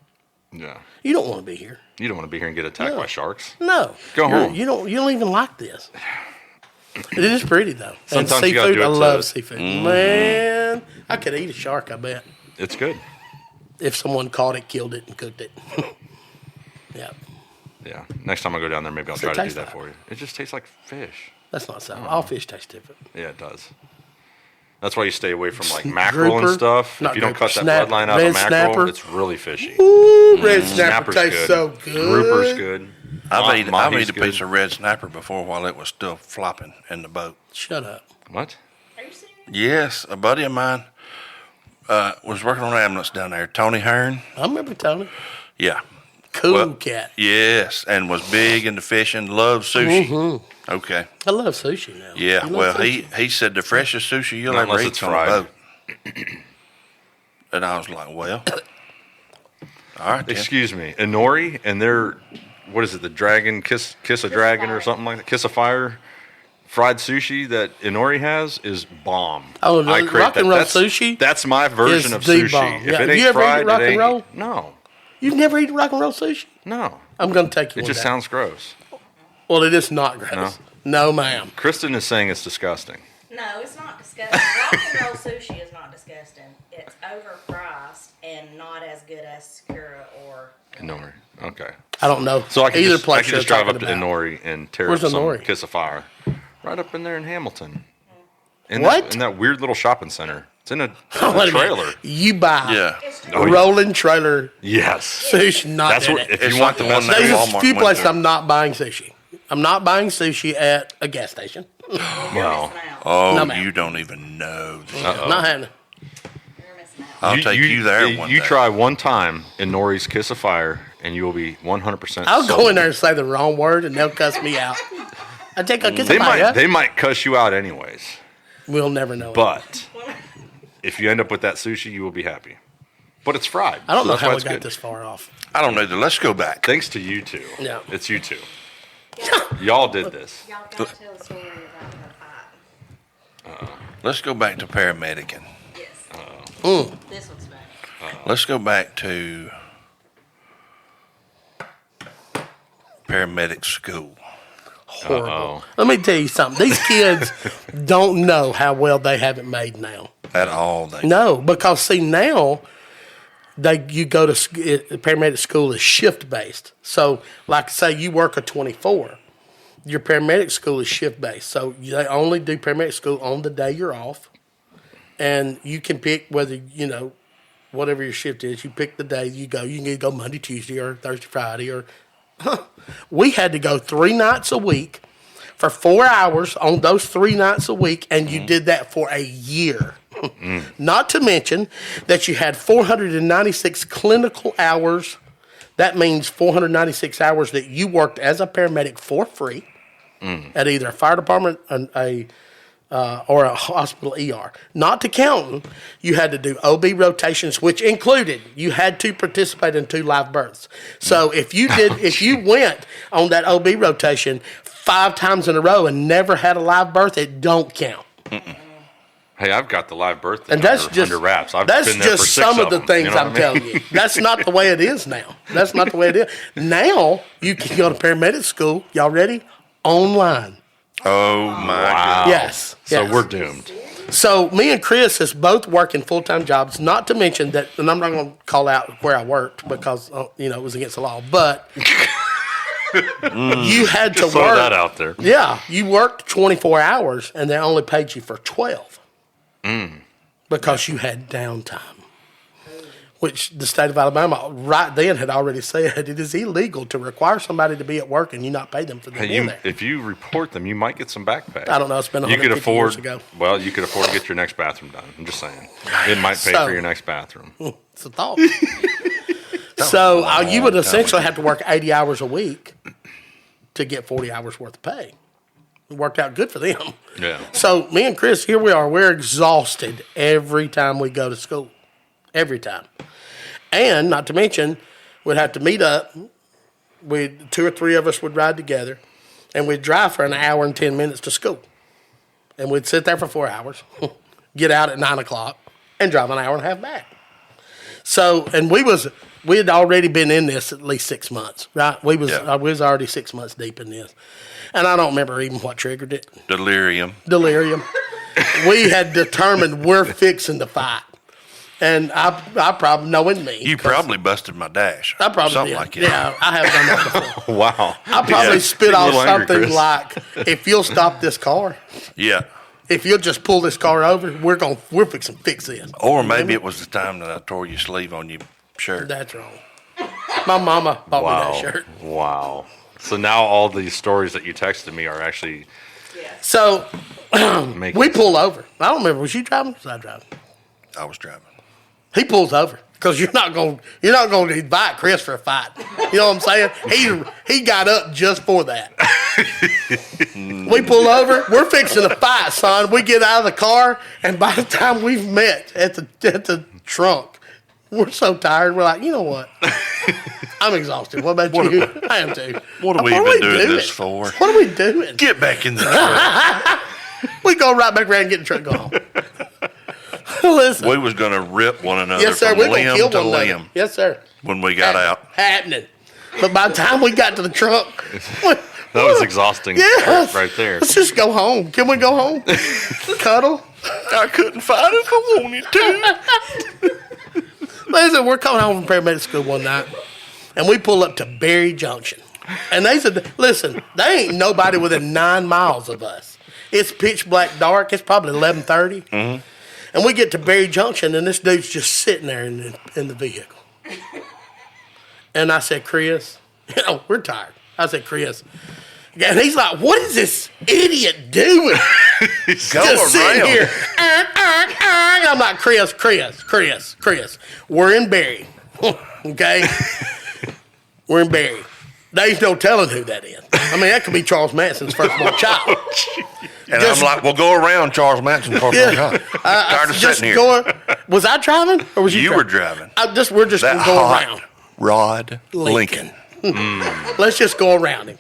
Yeah, You don't want to be here." you don't want to be here and get attacked No. by sharks. No, Go home. You don't even like this. It is pretty though. Sometimes and you gotta seafood, do it I to- love seafood. Man, I could eat a shark. I bet It's good. if someone caught it, killed it, and cooked it. Yeah, Yeah. Next time I go down there, maybe I'll What's try it to do taste that like? for you. It just tastes like fish. that's not so. All fish taste different. Yeah, it does. That's why you stay away from like mackerel Grouper? and stuff. Not If you don't grouper, cut that snap- bloodline out of red mackerel, snapper. it's really fishy. Ooh, red snapper Snapper's tastes good. so good. Grouper's good. I've Mahi's eaten a piece of red snapper before while it was still flopping in the boat. Shut up. What? Are you serious? Yes, a buddy of mine was working on an ambulance down there, Tony Hearn. I remember Tony. Yeah. Cool Well, cat. Yes, and was big into fishing, loved sushi. Okay. I love sushi now. Yeah, You love well, sushi? he said the freshest sushi you'll Not ever unless eat it's on a fried. boat. And I was like, well, all right then. Excuse me. Inori and their, what is it, the dragon, kiss a dragon or something like that? Kiss a fire fried sushi that Inori has is bomb. Oh, the I crave rock and roll That's- sushi That's my version is of the sushi. bomb. If Yeah. it Have ain't you ever eaten fried, rock it and ain't. roll? No. You've never eaten rock and roll sushi? No. I'm going to take you It one just day. sounds gross. Well, it is not gross. No, ma'am. Kristen is saying it's disgusting. No, it's not disgusting. Rock and roll sushi is not disgusting. It's overpriced and not as good as Sakura or. Inori. Okay. I don't know. So I can Either just, place I can you're just drive up talking to about. Inori and tear Where's up some Inori? Kiss a Fire. Right up in there in Hamilton. In What? That, in that weird little shopping center. It's in a, Wait a a minute. trailer. You buy Yeah. It's Oh, yeah. rolling trailer Yes. sushi, not That's in what, it. if It's you want like the the best. one that There's a Walmart few went places to. I'm not buying sushi. I'm not buying sushi at a gas station. Well, missing out. Oh, No, ma'am. you don't even know. Not having it. You're missing out. I'll take you there one You day. try one time in Nori's Kiss a Fire, and you will be 100% I'll sold. go in there and say the wrong word, and they'll cuss me out. I take a kiss They of might, fire. they might cuss you out anyways. We'll never know. But if you end up with that sushi, you will be happy. But it's fried. I don't so know that's how why we it's got good. this far off. I don't know. Let's go back. Thanks to you two. Yeah. It's you two. Y'all did this. Y'all got to tell the story about the fight. Let's go back to paramedicing. Yes. This one's bad. Let's go back to paramedic school. Horrible. Uh-oh. Let me tell you something. These kids don't know how well they have it made now. At all. They, No, because see now, you go to paramedic school is shift based. So, like say you work a 24, your paramedic school is shift based. So they only do paramedic school on the day you're off, and you can pick whether whatever your shift is. You pick the day you go. You can either go Monday, Tuesday, or Thursday, Friday, or we had to go 3 nights a week for 4 hours on those 3 nights a week, and you did that for a year. Not to mention that you had 496 clinical hours. That means 496 hours that you worked as a paramedic for free at either a fire department or a hospital ER. Not to count, you had to do OB rotations, which included you had to participate in 2 live births. So if you went on that OB rotation 5 times in a row and never had a live birth, it don't count. Hey, I've got the live birth thing And that's under, just under wraps. I've that's been there just for 6 some of the them, things you know I'm what I mean? telling you. That's not the way it is now. That's not the way it is. Now you can go to paramedic school. Y'all ready? Online. Oh my Wow. Yes. So yes. we're doomed. So me and Chris is both working full-time jobs. Not to mention that, and I'm not going to call out where I worked because it was against the law. But you had to Just throw work. that out there. Yeah, you worked 24 hours, and they only paid you for 12 because you had downtime. Which the state of Alabama right then had already said it is illegal to require somebody to be at work and you not pay them for them being there. If you report them, you might get some back pay. I don't know. It's been You could 150 years afford. ago. Well, you could afford to get your next bathroom done. I'm just saying. It might pay So- for your next bathroom. It's a thought. So you would essentially have to work 80 hours a week to get 40 hours worth of pay. It worked out good for them. Yeah. So me and Chris, here we are. We're exhausted every time we go to school. Every time. And not to mention, we'd have to meet up. 2 or 3 of us would ride together, and we'd drive for an hour and 10 minutes to school. And we'd sit there for 4 hours, get out at 9 o'clock, and drive an hour and a half back. So, and we had already been in this at least 6 months, right? We was already 6 months deep in this. And I don't remember even what triggered it. Delirium. We had determined we're fixing to fight. And I probably, knowing me. You probably busted my dash. I probably Something did. like that. Yeah, I have done that before. Wow. I probably Yeah. spit A off little angry, something Chris. like, "If you'll stop this car, Yeah. if you'll just pull this car over, we're fixing to fix this." Or maybe it was the time that I tore your sleeve on your shirt. That's wrong. My mama bought me that shirt. Wow. So now all these stories that you texted me are actually So making we pull over. I don't remember. Was you driving? Was I driving? I was driving. He pulls over because you're not going to invite Chris for a fight. You know what I'm saying? He got up just for that. We pull over. We're fixing a fight, son. We get out of the car, and by the time we've met at the trunk, we're so tired. We're like, you know what? I'm exhausted. What about you? I am too. What are we even doing this for? What are we doing? Get back in the truck. We go right back around and get in the truck and go home. Listen. We was going to rip one another Yes, sir. from We're going to limb kill to one another. limb Yes, sir. when we got out. Happening. But by the time we got to the trunk, that was exhausting Yes. right there. Let's just go home. Can we go home? Cuddle? I couldn't fight if I wanted to. Listen, we're coming home from paramedic school one night, and we pull up to Berry Junction. And they said, listen, they ain't nobody within 9 miles of us. It's pitch black dark. It's probably 11:30. Mm-hmm. And we get to Berry Junction, and this dude's just sitting there in the vehicle. And I said, Chris, we're tired. I said, Chris. And he's like, what is this idiot doing? Just sitting here. I'm like, Chris. We're in Berry. Okay? We're in Berry. There's no telling who that is. I mean, that could be Charles Manson's firstborn child. And I'm like, well, go around Charles Manson for Yeah. Tired of Just sitting here. going. Was I driving or was you? You were driving. We're just That going hot around. Rod Lincoln. Lincoln. Let's just go around him.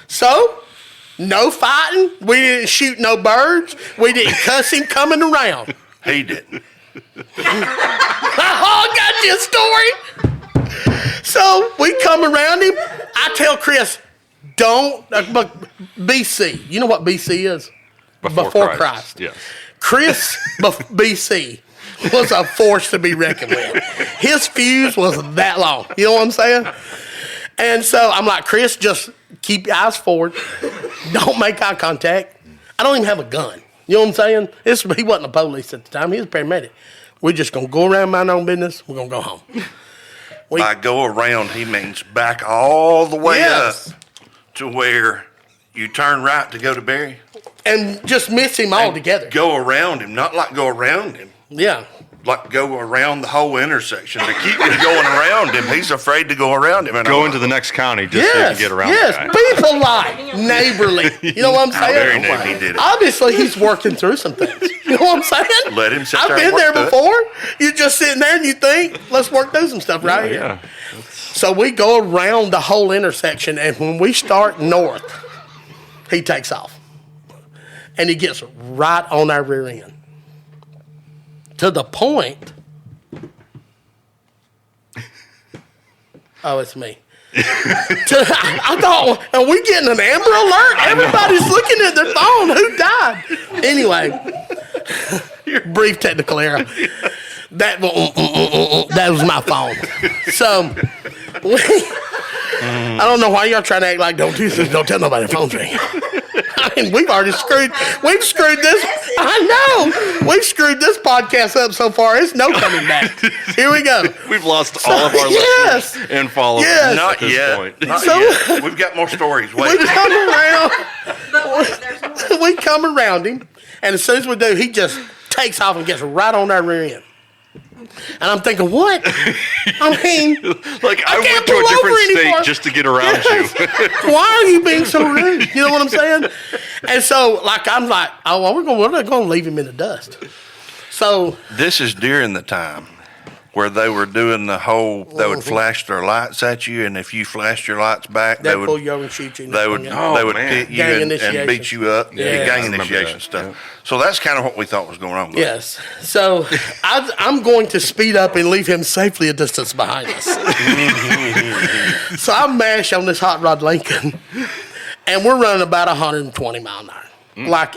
So, no fighting. We didn't shoot no birds. We didn't cuss him coming around. He didn't. I got you a story. So we come around him. I tell Chris, don't. BC. You know what BC is? Before Christ. Yes. Chris BC was a force to be reckoned with. His fuse was that long. You know what I'm saying? And so I'm like, Chris, just keep your eyes forward. Don't make eye contact. I don't even have a gun. You know what I'm saying? He wasn't a police at the time. He was a paramedic. We're just going to go around mind our own business. We're going to go home. By go around, he means back all the way Yes. up to where you turn right to go to Barry. and just miss him altogether. Go around him, not like go around him. Yeah. Like go around the whole intersection. To keep him going around him, he's afraid to go around him. And Go into the next county just so you can get around the guy. Be polite, neighborly. You know what I'm saying? Very neighborly, he did it. Obviously, he's working through some things. You know what I'm saying? Let him sit I've there been and there work before. You're just sitting there and you think, let's work through some stuff right here. Yeah. So we go around the whole intersection, and when we start north, he takes off. And he gets right on our rear end. To the point. Oh, it's me. I thought, are we getting an Amber Alert? Everybody's looking at their phone. Who died? Anyway, brief technical error. That was my phone. So, I don't know why y'all trying to act like don't do this. Don't tell nobody the phone's ringing. I mean, we've screwed this. I know. We've screwed this podcast up so far. It's no coming back. Here we go. We've lost all of our Yes. listeners and followers Yes. Not at this yet. point. Not So- yet. We've got more stories. We Wait. come around. But wait, there's more. We come around him, and as soon as we do, he just takes off and gets right on our rear end. And I'm thinking, what? I mean, Like, I can't went to pull a different over state anymore. just to get around you. why are you being so rude? You know what I'm saying? And so, I'm like, oh, well, we're going to leave him in the dust. So, This is during the time where they were doing the whole. They would flash their lights at you, and if you flashed your lights back, they they pull would. you over and shoot you. They would. Yeah. They would man. hit you Gang and initiation. beat you up. Yeah. Gang I remember initiation that. stuff. Yeah. So that's kind of what we thought was going on. Yes. So, I'm going to speed up and leave him safely a distance behind us. So I mash on this hot rod Lincoln, and we're running about 120 mile an hour.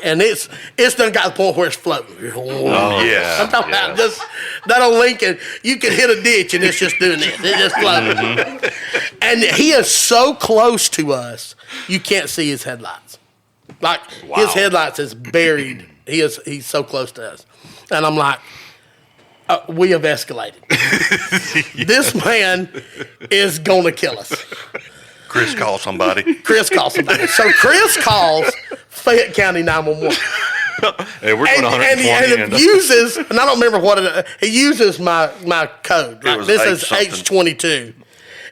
And it's done got to the point where it's floating. Oh yeah. I'm talking about just that old Lincoln. You can hit a ditch and it's just doing this. It's just floating. And he is so close to us, you can't see his headlights. Like his headlights is buried. He's so close to us, and I'm like, we have escalated. This man is gonna kill us. Chris called somebody. Chris calls somebody. So Chris calls Fayette County 911. Hey, we're doing 120. And it uses, and I don't remember what he uses my code. Like, was this H is something. H22,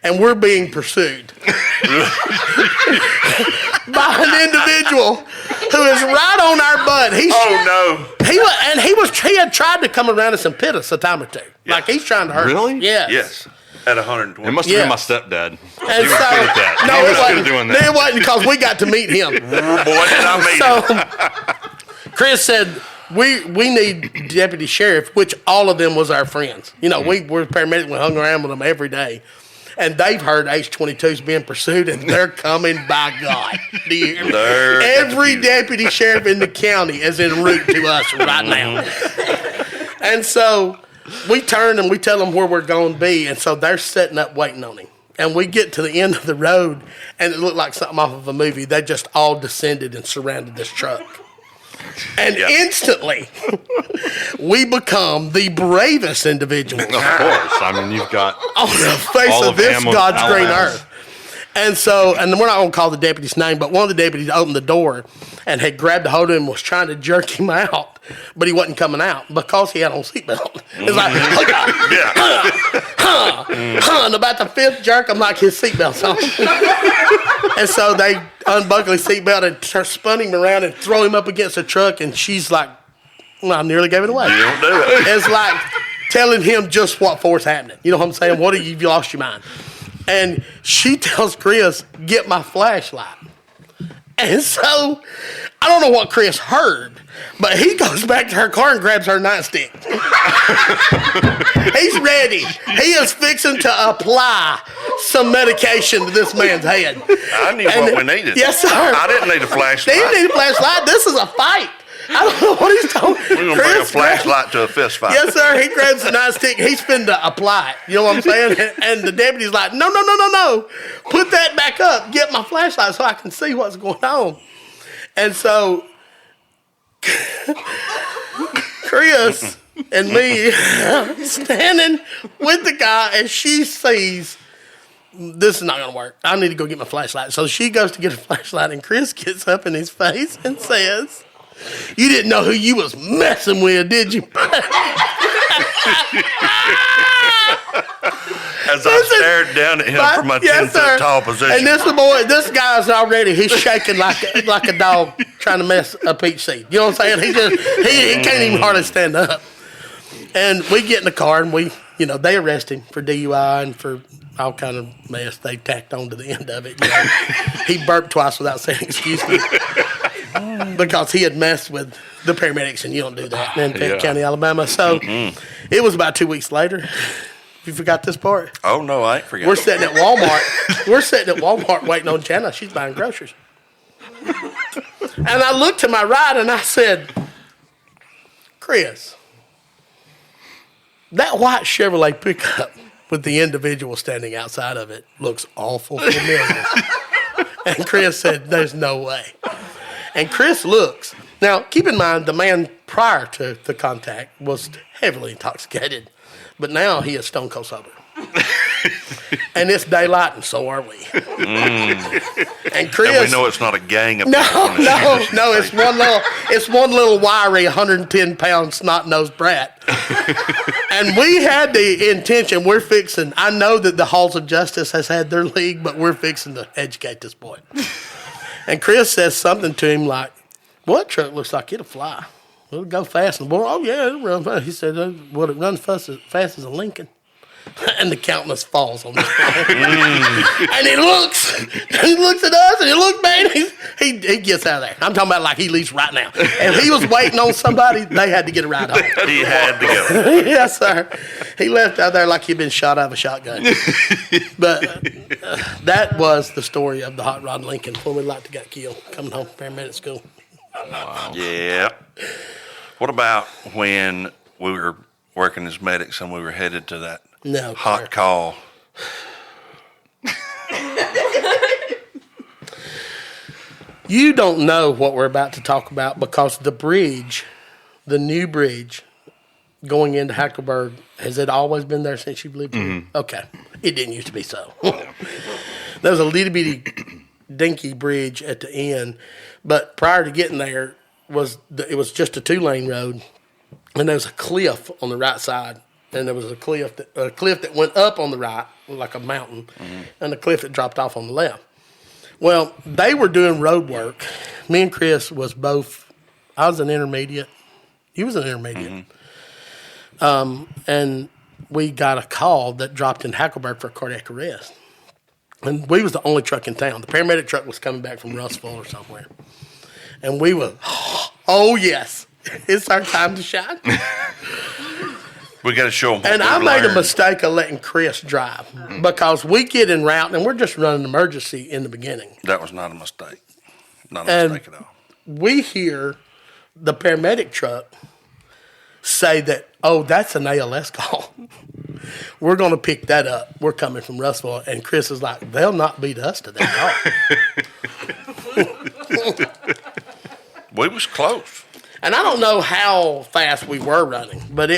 and we're being pursued by an individual who is right on our butt. Oh no. He had tried to come around us and pit us a time or two. Like he's trying to hurt Really? us. Yes. Yes. At 120. It must have Yeah. been my stepdad. And He was so, good at that. no, He it was good wasn't. at doing No, that. it wasn't because we got to meet him. Oh, boy, did I meet it. So Chris said, we need deputy sheriff, which all of them was our friends. You know, we were paramedics. We hung around with them every day. And they've heard H-22s being pursued, and they're coming by God. They're Every executed. deputy sheriff in the county is en route to us right now. And so we turn and we tell them where we're going to be, and so they're setting up waiting on him. And we get to the end of the road, and it looked like something off of a movie. They just all descended and surrounded this truck. And instantly, we become the bravest individuals Of course. I mean, you've got on the face All of of this God's green Alabama. earth. And so, and we're not going to call the deputy's name, but one of the deputies opened the door and had grabbed a hold of him and was trying to jerk him out, but he wasn't coming out because he had on seatbelt. It's like, and about the fifth jerk, I'm like, his seatbelt's on. And so they unbuckled his seatbelt and spun him around and throw him up against the truck, and she's like, well, I nearly gave it away. You don't do it. It's like telling him just what for's happening. You know what I'm saying? What have you lost your mind? And she tells Chris, get my flashlight. And so, I don't know what Chris heard, but he goes back to her car and grabs her nightstick. He's ready. He is fixing to apply some medication to this man's head. I knew what we needed. Yes, sir. I didn't need a flashlight. He didn't need a flashlight. This is a fight. I don't know what he's talking. We're going to bring a flashlight to a fist fight. Yes, sir. He grabs the nightstick. He's finna apply it. You know what I'm saying? And the deputy's like, no. Put that back up. Get my flashlight so I can see what's going on. And so Chris and me standing with the guy, and she sees this is not going to work. I need to go get my flashlight. So she goes to get a flashlight, and Chris gets up in his face and says, "You didn't know who you was messing with, did you?" As I stared down at him from my 10-foot tall position. And this guy's already, he's shaking like a dog trying to mess a peach seed. You know what I'm saying? He can't even hardly stand up. And we get in the car, and they arrest him for DUI and for all kind of mess they tacked on to the end of it. He burped twice without saying excuse me because he had messed with the paramedics, and you don't do that in Fayette County, Alabama. So it was about 2 weeks later. You forgot this part? Oh, no, I ain't forgot. We're sitting at Walmart. Waiting on Jana. She's buying groceries. And I looked to my right, and I said, "Chris, that white Chevrolet pickup with the individual standing outside of it looks awful familiar." And Chris said, "There's no way." And Chris looks. Now, keep in mind, the man prior to the contact was heavily intoxicated. But now he is stone cold sober. And it's daylight, and so are we. And Chris, and we know it's not a gang of no, it's one little wiry 110-pound snot-nosed brat. And we had the intention, I know that the halls of justice has had their league, but we're fixing to educate this boy. And Chris says something to him like, "Well, that truck looks like it'll fly. It'll go fast." And the boy, "Oh, yeah, it'll run fast." He said, "Well, it runs fast as a Lincoln." And the countenance falls on this boy. And he looks at us, and he looks back, and he gets out of there. I'm talking about like he leaves right now. If he was waiting on somebody, they had to get a ride home. He had to go. Yes, sir. He left out there like he'd been shot out of a shotgun. But that was the story of the hot rod Lincoln when we like to got killed coming home from paramedic school. Wow. Yeah. What about when we were working as medics and we were headed to that hot call? You don't know what we're about to talk about because the new bridge going into Hackleburg, has it always been there since you've lived here? Mm-hmm. Okay. It didn't used to be so. There was a little bitty dinky bridge at the end, but prior to getting there, it was just a 2-lane road, and there was a cliff on the right side, and there was a cliff that went up on the right like a mountain, and a cliff that dropped off on the left. Well, they were doing road work. Me and Chris was both. I was an intermediate. He was an intermediate, and we got a call that dropped in Hackleburg for a cardiac arrest, and we was the only truck in town. The paramedic truck was coming back from Russellville or somewhere. And we were, oh, yes, it's our time to shine. We got to show them. And I made a mistake of letting Chris drive because we get en route and we're just running emergency in the beginning. That was not a mistake. Not a mistake at all. We hear the paramedic truck say that, "Oh, that's an ALS call. We're going to pick that up. We're coming from Russellville." And Chris is like, "They'll not beat us to that call." We was close. And I don't know how fast we were running, but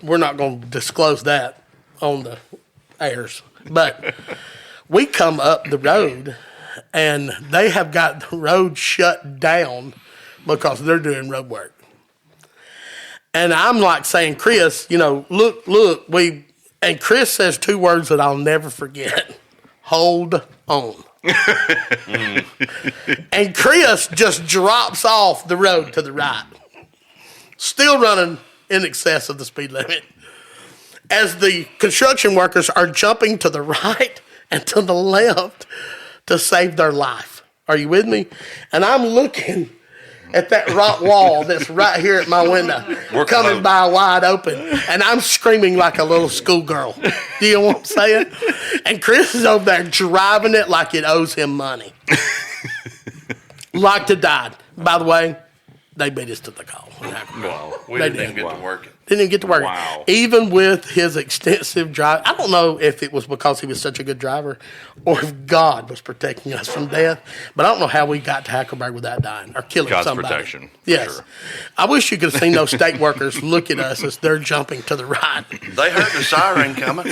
we're not going to disclose that on the airs. But we come up the road, and they have got the road shut down because they're doing road work. And I'm like saying, "Chris, look, and Chris says 2 words that I'll never forget. Hold on. And Chris just drops off the road to the right, still running in excess of the speed limit, as the construction workers are jumping to the right and to the left to save their life. Are you with me? And I'm looking at that rock wall that's right here at my window, coming by wide open, and I'm screaming like a little schoolgirl. Do you know what I'm saying? And Chris is over there driving it like it owes him money. Like to die. By the way, they beat us to the call. Well, we didn't even get to work it. Didn't even get to work. Wow. Even with his extensive drive. I don't know if it was because he was such a good driver or if God was protecting us from death, but I don't know how we got to Hackleburg without dying or killing God's somebody. protection, for Yes. sure. I wish you could have seen those state workers look at us as they're jumping to the right. They heard the siren coming.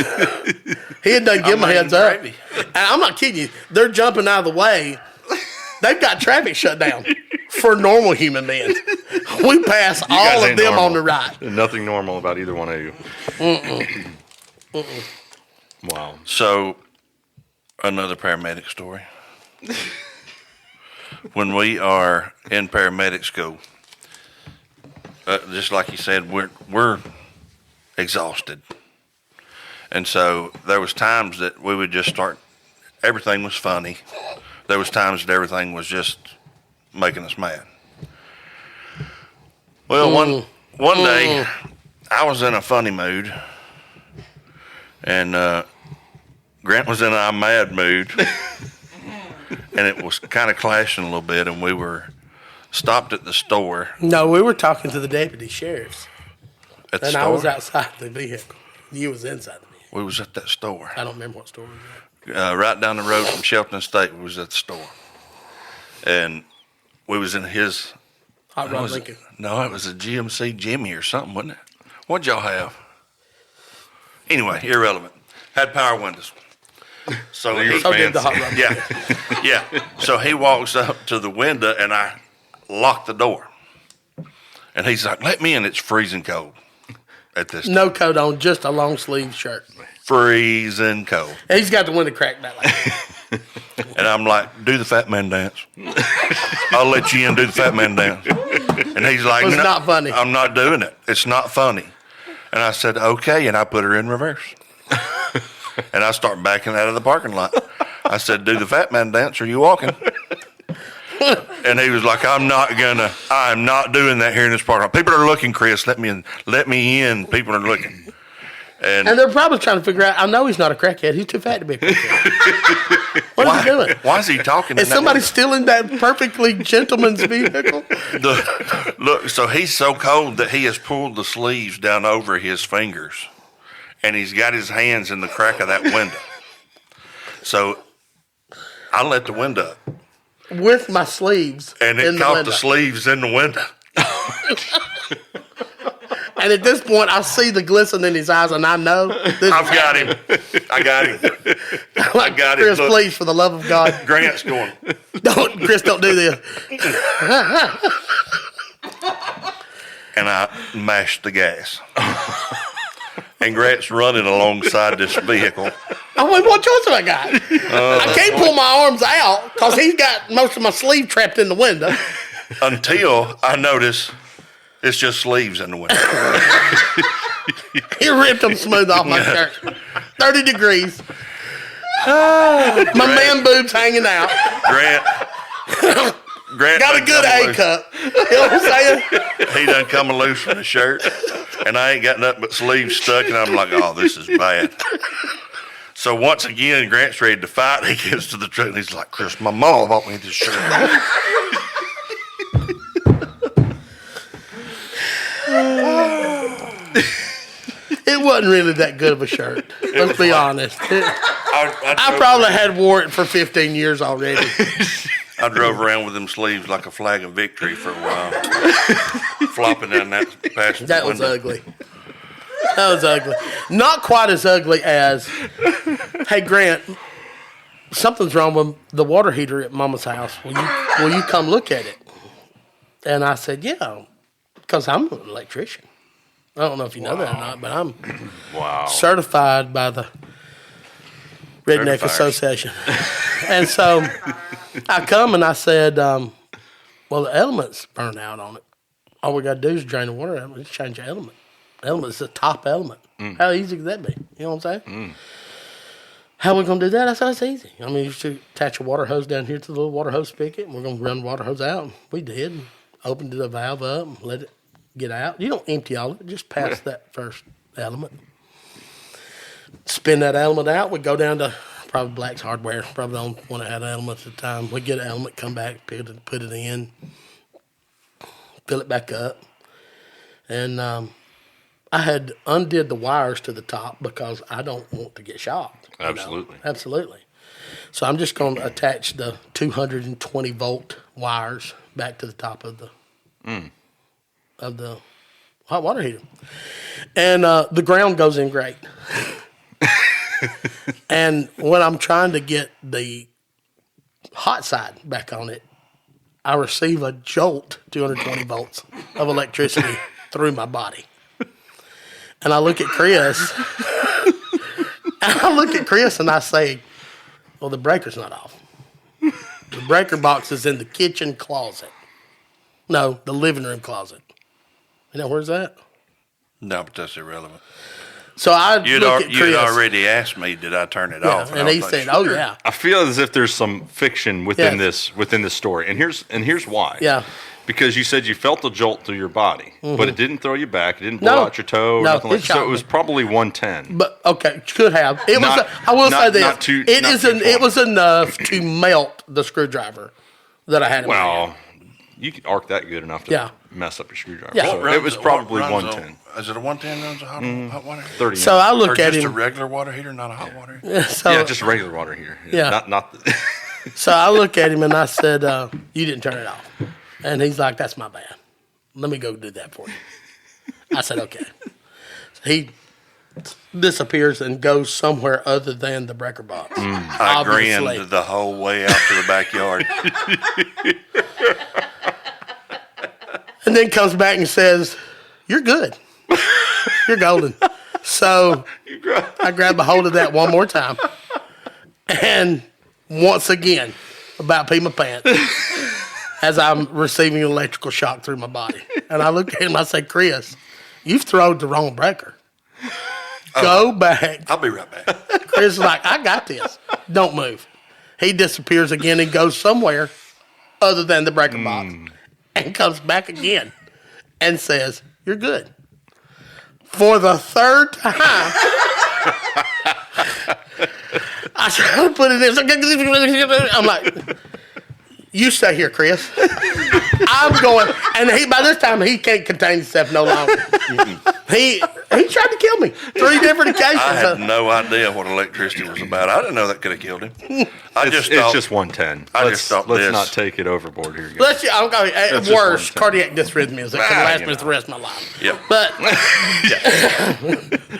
He had done give them a I'm heads up. gravy. And I'm not kidding you. They're jumping out of the way. They've got traffic shut down for normal human beings. We pass guys all of ain't them normal. on the right. Nothing normal about either one of you. Wow. So, another paramedic story. When we are in paramedic school, just like you said, we're exhausted, and so there was times that we would just start. Everything was funny. There was times that everything was just making us mad. Well, one day I was in a funny mood, and Grant was in a mad mood, and it was kind of clashing a little bit, and we were stopped at the store. No, we were talking to the deputy sheriffs, At the and store. I was outside the vehicle. You was inside the vehicle. We was at that store. I don't remember what store it was at. Right down the road from Shelton State, we was at the store. And we was in his... Hot Rod was it? Lincoln. No, it was a GMC Jimmy or something, wasn't it? What'd y'all have? Anyway, irrelevant. Had power windows. So you were So did the fancy. Hot Rod. yeah. So he walks up to the window, and I lock the door. And he's like, let me in. It's freezing cold at this time. No coat on, just a long sleeve shirt. Freezing cold. And he's got the window cracked that way. And I'm like, do the fat man dance. I'll let you in, do the fat man dance. And he's like, It's no, not funny. I'm not doing it. It's not funny. And I said, okay. And I put her in reverse. And I start backing out of the parking lot. I said, do the fat man dance, or you walking? And he was like, I'm not doing that here in this parking lot. People are looking, Chris. Let me in. People are looking. And And they're probably trying to figure out, I know he's not a crackhead. He's too fat to be a crackhead. What is he doing? why is he talking? Is somebody stealing that perfectly gentleman's vehicle? Look, so he's so cold that he has pulled the sleeves down over his fingers, and he's got his hands in the crack of that window. So I let the window up, With my sleeves and in it the caught window. the sleeves in the window. And at this point, I see the glisten in his eyes, and I know this I've got him. I got him. I got him. Chris, Look, please, for the love of God, Grant's going. Chris, don't do this. And I mashed the gas. And Grant's running alongside this vehicle. I mean, what choice have I got? I can't pull my arms out because he's got most of my sleeve trapped in the window. Until I notice it's just sleeves in the window. He ripped them smooth off my shirt. 30 degrees. My man boobs hanging out. Grant Got a done good come A loose. cup. You know what I'm saying? He done come loose from the shirt, and I ain't got nothing but sleeves stuck, and I'm like, oh, this is bad. So once again, Grant's ready to fight. He gets to the truck, and he's like, Chris, my mom bought me this shirt. It wasn't really that good of a shirt. Let's be honest. I I probably had wore it for 15 years already. I drove around with them sleeves like a flag of victory for a while, flopping down that past That was window. ugly. That was ugly. Not quite as ugly as, hey, Grant, something's wrong with the water heater at Mama's house. Will you come look at it? And I said, yeah, because I'm an electrician. I don't know if you know that or not, but I'm Wow. certified by the Redneck Certifiers. Association. And so I come and I said, well, the element's burned out on it. All we got to do is drain the water out and just change the element. The element's the top element. How easy could that be? You know what I'm saying? How we going to do that? I said, it's easy. I mean, you should attach a water hose down here to the little water hose spigot, and we're going to run the water hose out. And we did. Opened the valve up and let it get out. You don't empty all of it. Just pass that first element. Spin that element out. We go down to probably Black's Hardware. Probably the only one that had elements at the time. We get an element, come back, put it in, fill it back up. And I I had undid the wires to the top because I don't want to get shocked. Absolutely. Absolutely. So I'm just going to attach the 220 volt wires back to the top of the hot water heater, and the ground goes in great. And when I'm trying to get the hot side back on it, I receive a jolt, 220 volts of electricity through my body. And I look at Chris, and I say, well, the breaker's not off. The breaker box is in the kitchen closet. No, the living room closet. You know, where's that? No, but that's irrelevant. So I look at Chris. You'd already asked me, did I turn it off? And he said, "Oh yeah." I feel as if there's some fiction within this story, and here's why. Yeah. Because you said you felt the jolt through your body, but it didn't throw you back. It didn't blow out your toe or nothing like that. So it was probably 110. But okay, could have. It Not- was. I will say not- this: not too- it not is too an, It far. was enough to melt the screwdriver that I had in my hand. Well, you could arc that good enough to Yeah. mess up your screwdriver. Yeah. So it was probably 110. Is it a 110 runs a hot water heater? 30. So I Or look at just a him. regular water heater, not a hot water heater? So, yeah, just regular water here. Yeah. Not. so I look at him and I said, "You didn't turn it off," and he's like, "That's my bad. Let me go do that for you." I said, "Okay." So he disappears and goes somewhere other than the breaker box. I Obviously. grinned the whole way out to the backyard. And then comes back and says, "You're good. You're golden." So I grab a hold of that one more time. And once again, about pee my pants as I'm receiving an electrical shock through my body. And I look at him and I say, "Chris, you've thrown the wrong breaker. Go back." I'll be right back. Chris is like, "I got this. Don't move." He disappears again and goes somewhere other than the breaker box. And comes back again and says, "You're good." For the third time, I try to put it in. I'm like, "You stay here, Chris." I'm going, and by this time he can't contain himself no longer. He tried to kill me 3 different occasions. I had no idea what electricity was about. I didn't know that could have killed him. It's just 110. Just thought let's this. not take it overboard here. Guys. I'm going, just worse, 110. cardiac dysrhythmias that can last you me know. the rest of my life. Yep. But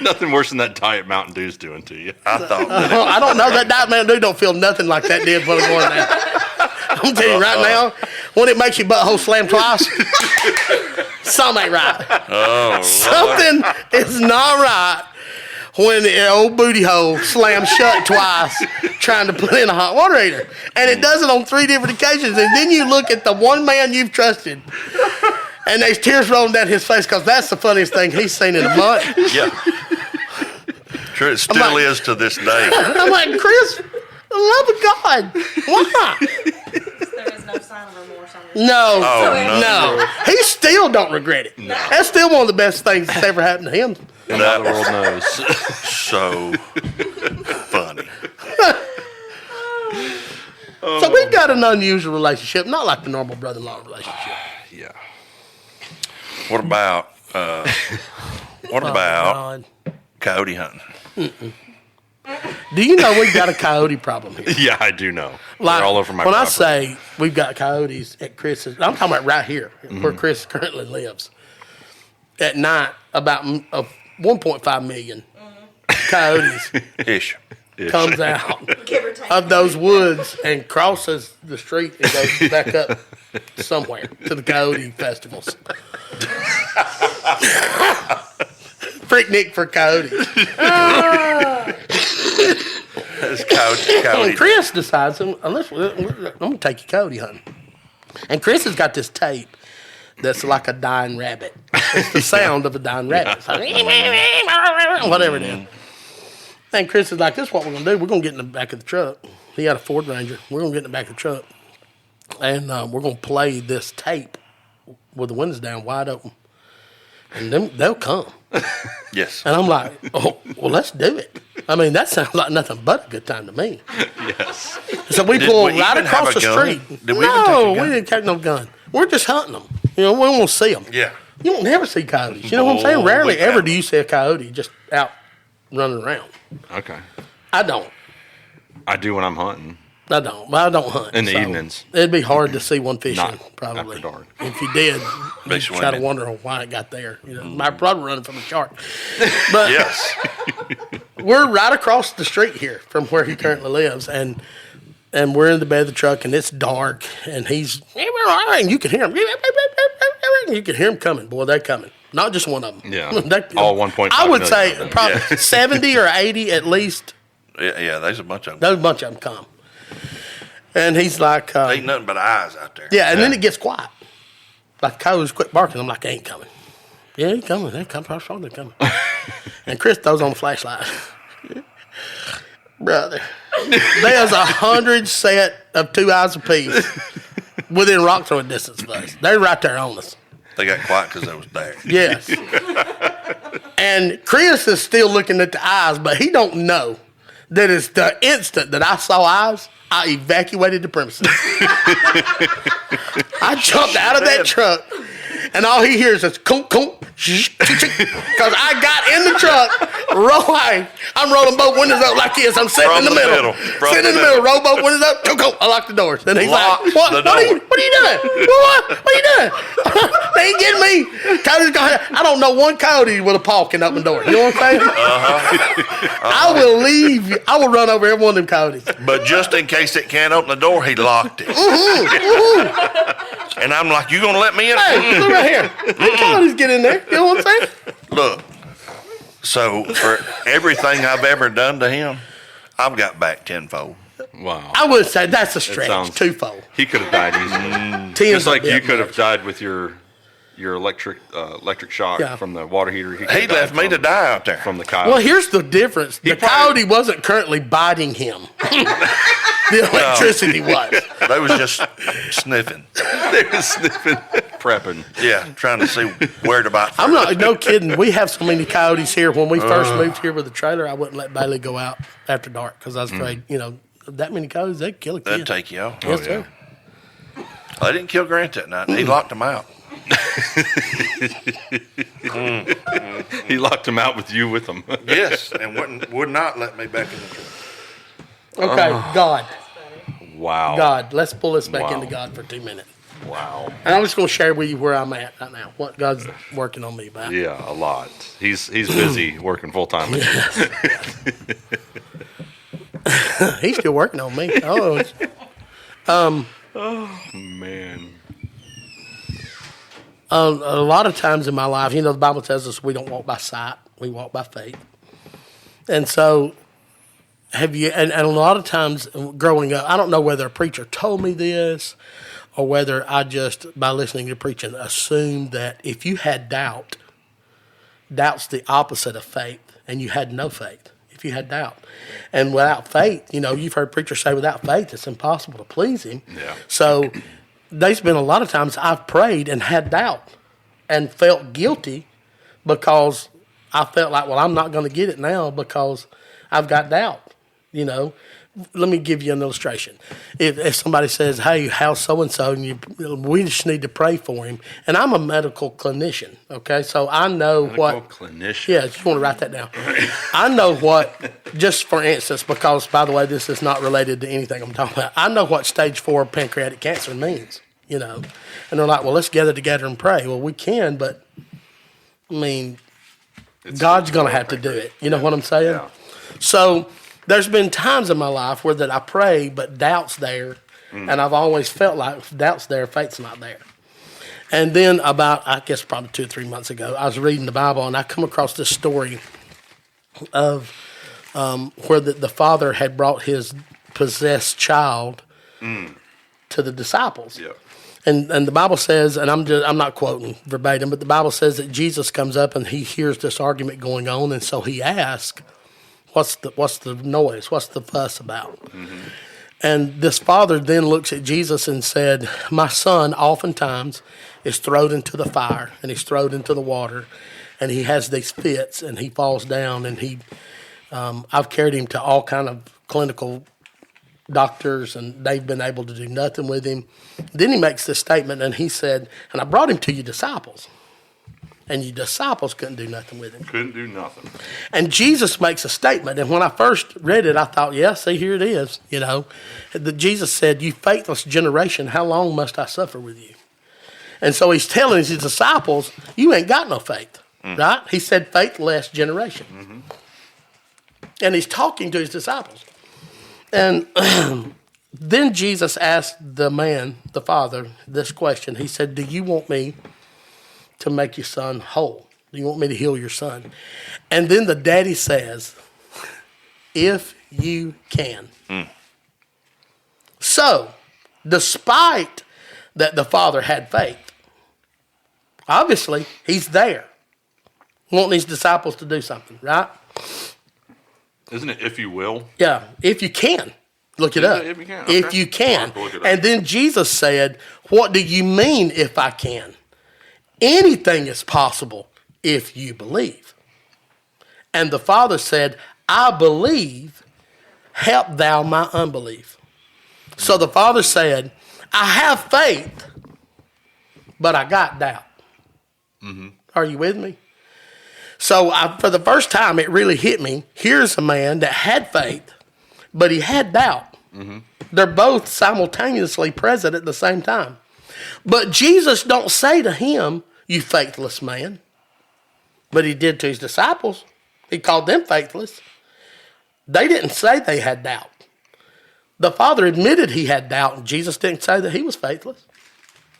Nothing worse than that Diet Mountain Dew's doing to you. I thought that I don't know. That Diet Mountain Dew don't feel nothing like that did when I going now. I'm telling you right now, when it makes your butthole slam twice, something ain't right. Oh, Something is not right when the old booty hole slams shut twice trying to put in a hot water heater. And it does it on 3 different occasions. And then you look at the one man you've trusted, and there's tears rolling down his face because that's the funniest thing he's seen in a month. yeah. True, it still like- is to this day. I'm like, "Chris, for the love of God, why?" There is no sign of remorse on this. No, Oh, no. He still don't regret it. That's still one of the best things that's ever happened to him. Now the world knows. So funny. So we've got an unusual relationship, not like the normal brother-in-law relationship. Yeah. What about God. coyote hunting? Do you know we've got a coyote problem here? Yeah, I do know. Like, They're all over my when I property. say we've got coyotes at Chris's, I'm talking about right here where Chris currently lives. At night, about 1.5 million coyotes Ish. comes out Give or take. of those woods and crosses the street and goes back up somewhere to the coyote festivals. Freaknik for coyotes. It's coyote. And Chris decides, I'm going to take you coyote hunting. And Chris has got this tape that's like a dying rabbit. It's the sound of a dying rabbit. It's like, whatever it is. And Chris is like, "This is what we're going to do. We're going to get in the back of the truck." He had a Ford Ranger. We're going to get in the back of the truck. And we're going to play this tape with the windows down wide open. And then they'll come. Yes. And I'm like, "Oh, well, let's do it." I mean, that sounds like nothing but a good time to me. Yes. So we Did pull we right even across have the a gun? street. Did we even take a No, gun? we didn't take no gun. We're just hunting them. You know, we won't see them. Yeah. You don't never see coyotes. You know what I'm saying? Rarely ever do you see a coyote just out running around. Okay. I don't. I do when I'm hunting. I don't. Well, I don't hunt. In the evenings. It'd be hard to see one fishing, Not probably. after dark. If you did, you'd try to wonder why it got there. You know, might probably running from a shark. But Yes. we're right across the street here from where he currently lives, and we're in the bed of the truck, and it's dark, and he's, and you can hear him. You can hear him coming. Boy, they're coming. Not just one of them. Yeah. All 1.5 I would million say of them. probably 70 or 80 at least. Yeah, there's a bunch of them. There's a bunch of them come. And he's like, Ain't nothing but eyes out there. yeah, and then it gets quiet. Like the coyotes quit barking. I'm like, they ain't coming. Yeah, they're coming. They're coming. I'm sure they're coming. And Chris throws on the flashlight. Brother, there's 100 set of 2 eyes apiece within rock throwing distance of us. They're right there on us. They got quiet because they was there. Yes. And Chris is still looking at the eyes, but he don't know that it's the instant that I saw eyes, I evacuated the premises. I jumped out of that truck, and all he hears is coom, coom, because I got in the truck, I'm rolling both windows up like this. I'm sitting in the middle. Sitting in the middle, roll both windows up, coom, coom. I lock the doors. Then he's like, what are you doing? What are you doing? They ain't getting me. I don't know one coyote with a paw can open doors. You know what I'm saying? I will leave. I will run over every one of them coyotes. But just in case it can't open the door, he locked it. And I'm like, you gonna let me in? Hey, look right here. The coyotes get in there. You know what I'm saying? Look, so for everything I've ever done to him, I've got back tenfold. Wow. I would say that's a stretch. sounds- Twofold. He could have died easily. Just like you could have died with your electric shock Yeah. from the water heater. He He left me to die out there. from the coyote. Well, here's the difference. The coyote wasn't currently biting him. The electricity was. They was just sniffing. They were sniffing, prepping. Yeah, trying to see where to bite. I'm not, no kidding. We have so many coyotes here. When we first moved here with the trailer, I wouldn't let Bailey go out after dark because I was afraid, that many coyotes, they'd kill a kid. That'd take you out. Yes, sir. I didn't kill Grant that night. He locked him out. He locked him out with you with him. Yes, and would not let me back in the truck. Okay, God. Wow. God. Let's pull this back Wow. into God for 2 minutes. Wow. And I'm just going to share with you where I'm at right now, what God's working on me about. Yeah, a lot. He's busy working full time. He's still working on me. Oh, Man. a lot of times in my life, the Bible tells us we don't walk by sight, we walk by faith. And so, and a lot of times growing up, I don't know whether a preacher told me this or whether I just, by listening to preaching, assumed that if you had doubt's the opposite of faith, and you had no faith. If you had doubt. And without faith, you've heard preachers say without faith it's impossible to please him. Yeah. So there's been a lot of times I've prayed and had doubt and felt guilty because I felt like, well, I'm not going to get it now because I've got doubt. Let me give you an illustration. If somebody says, hey, how's so-and-so, and we just need to pray for him. And I'm a medical clinician, okay? So I know what... Clinician. Yeah, just want to write that down. I know what, just for instance, because, by the way, this is not related to anything I'm talking about. I know what stage 4 pancreatic cancer means, And they're like, well, let's gather together and pray. Well, we can, but, God's going to have to do it. You know what I'm saying? Yeah. So... there's been times in my life where that I pray, but doubt's there, and I've always felt like if doubt's there, faith's not there. And then about, I guess probably 2 or 3 months ago, I was reading the Bible, and I come across this story of where the father had brought his possessed child to the disciples. Yeah. And the Bible says, and I'm not quoting verbatim, but the Bible says that Jesus comes up and he hears this argument going on, and so he asks, What's the noise? What's the fuss about? Mm-hmm. And this father then looks at Jesus and said, my son oftentimes is thrown into the fire and he's thrown into the water and he has these fits and he falls down and I've carried him to all kind of clinical doctors and they've been able to do nothing with him. Then he makes this statement and he said, and I brought him to your disciples. and your disciples couldn't do nothing with him. Couldn't do nothing. And Jesus makes a statement. And when I first read it, I thought, yeah, see, here it is. Jesus said, you faithless generation, how long must I suffer with you? And so he's telling his disciples, you ain't got no faith, right? He said, faithless generation. Mm-hmm. And he's talking to his disciples. And then Jesus asked the man, the father, this question. He said, do you want me to make your son whole? Do you want me to heal your son? And then the daddy says, if you can. So, despite that the father had faith, obviously he's there, wanting his disciples to do something, right? Isn't it if you will? Yeah, if you can. Look it up. If you can. Okay. If you can. I'll look it up. And then Jesus said, what do you mean if I can? Anything is possible if you believe. And the father said, I believe, help thou my unbelief. So the father said, I have faith, but I got doubt. Mm-hmm. Are you with me? So for the first time, it really hit me. Here's a man that had faith, but he had doubt. Mm-hmm. They're both simultaneously present at the same time. But Jesus don't say to him, you faithless man. But he did to his disciples. He called them faithless. They didn't say they had doubt. The Father admitted he had doubt, and Jesus didn't say that he was faithless.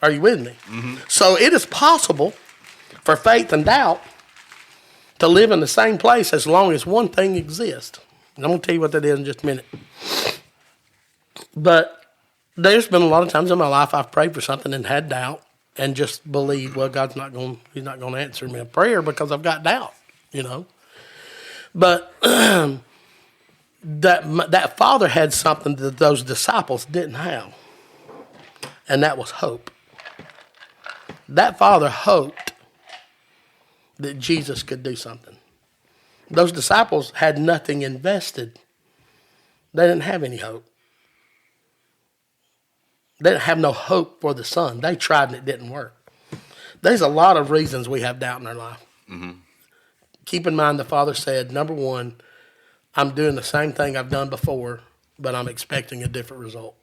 Are you with me? Mm-hmm. So it is possible for faith and doubt to live in the same place as long as one thing exists. And I'm going to tell you what that is in just a minute. But there's been a lot of times in my life I've prayed for something and had doubt and just believed, well, he's not going to answer me a prayer because I've got doubt, But that father had something that those disciples didn't have, and that was hope. That father hoped that Jesus could do something. Those disciples had nothing invested. They didn't have any hope. They didn't have no hope for the son. They tried and it didn't work. There's a lot of reasons we have doubt in our life. Mm-hmm. Keep in mind the father said, number one, I'm doing the same thing I've done before, but I'm expecting a different result.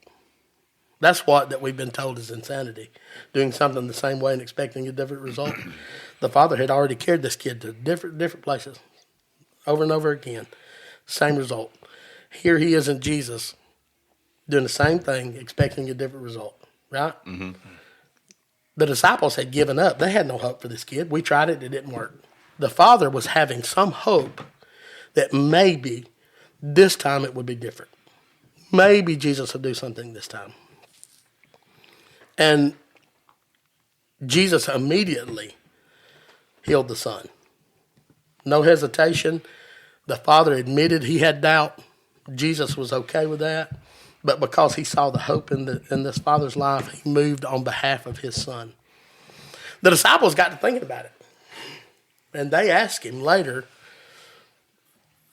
That's that we've been told is insanity. Doing something the same way and expecting a different result. The father had already carried this kid to different places over and over again. Same result. Here he is in Jesus doing the same thing, expecting a different result, right? Mm-hmm. The disciples had given up. They had no hope for this kid. We tried it. It didn't work. The father was having some hope that maybe this time it would be different. Maybe Jesus would do something this time. And Jesus immediately healed the son. No hesitation. The father admitted he had doubt. Jesus was okay with that. But because he saw the hope in this father's life, he moved on behalf of his son. The disciples got to thinking about it. And they asked him later,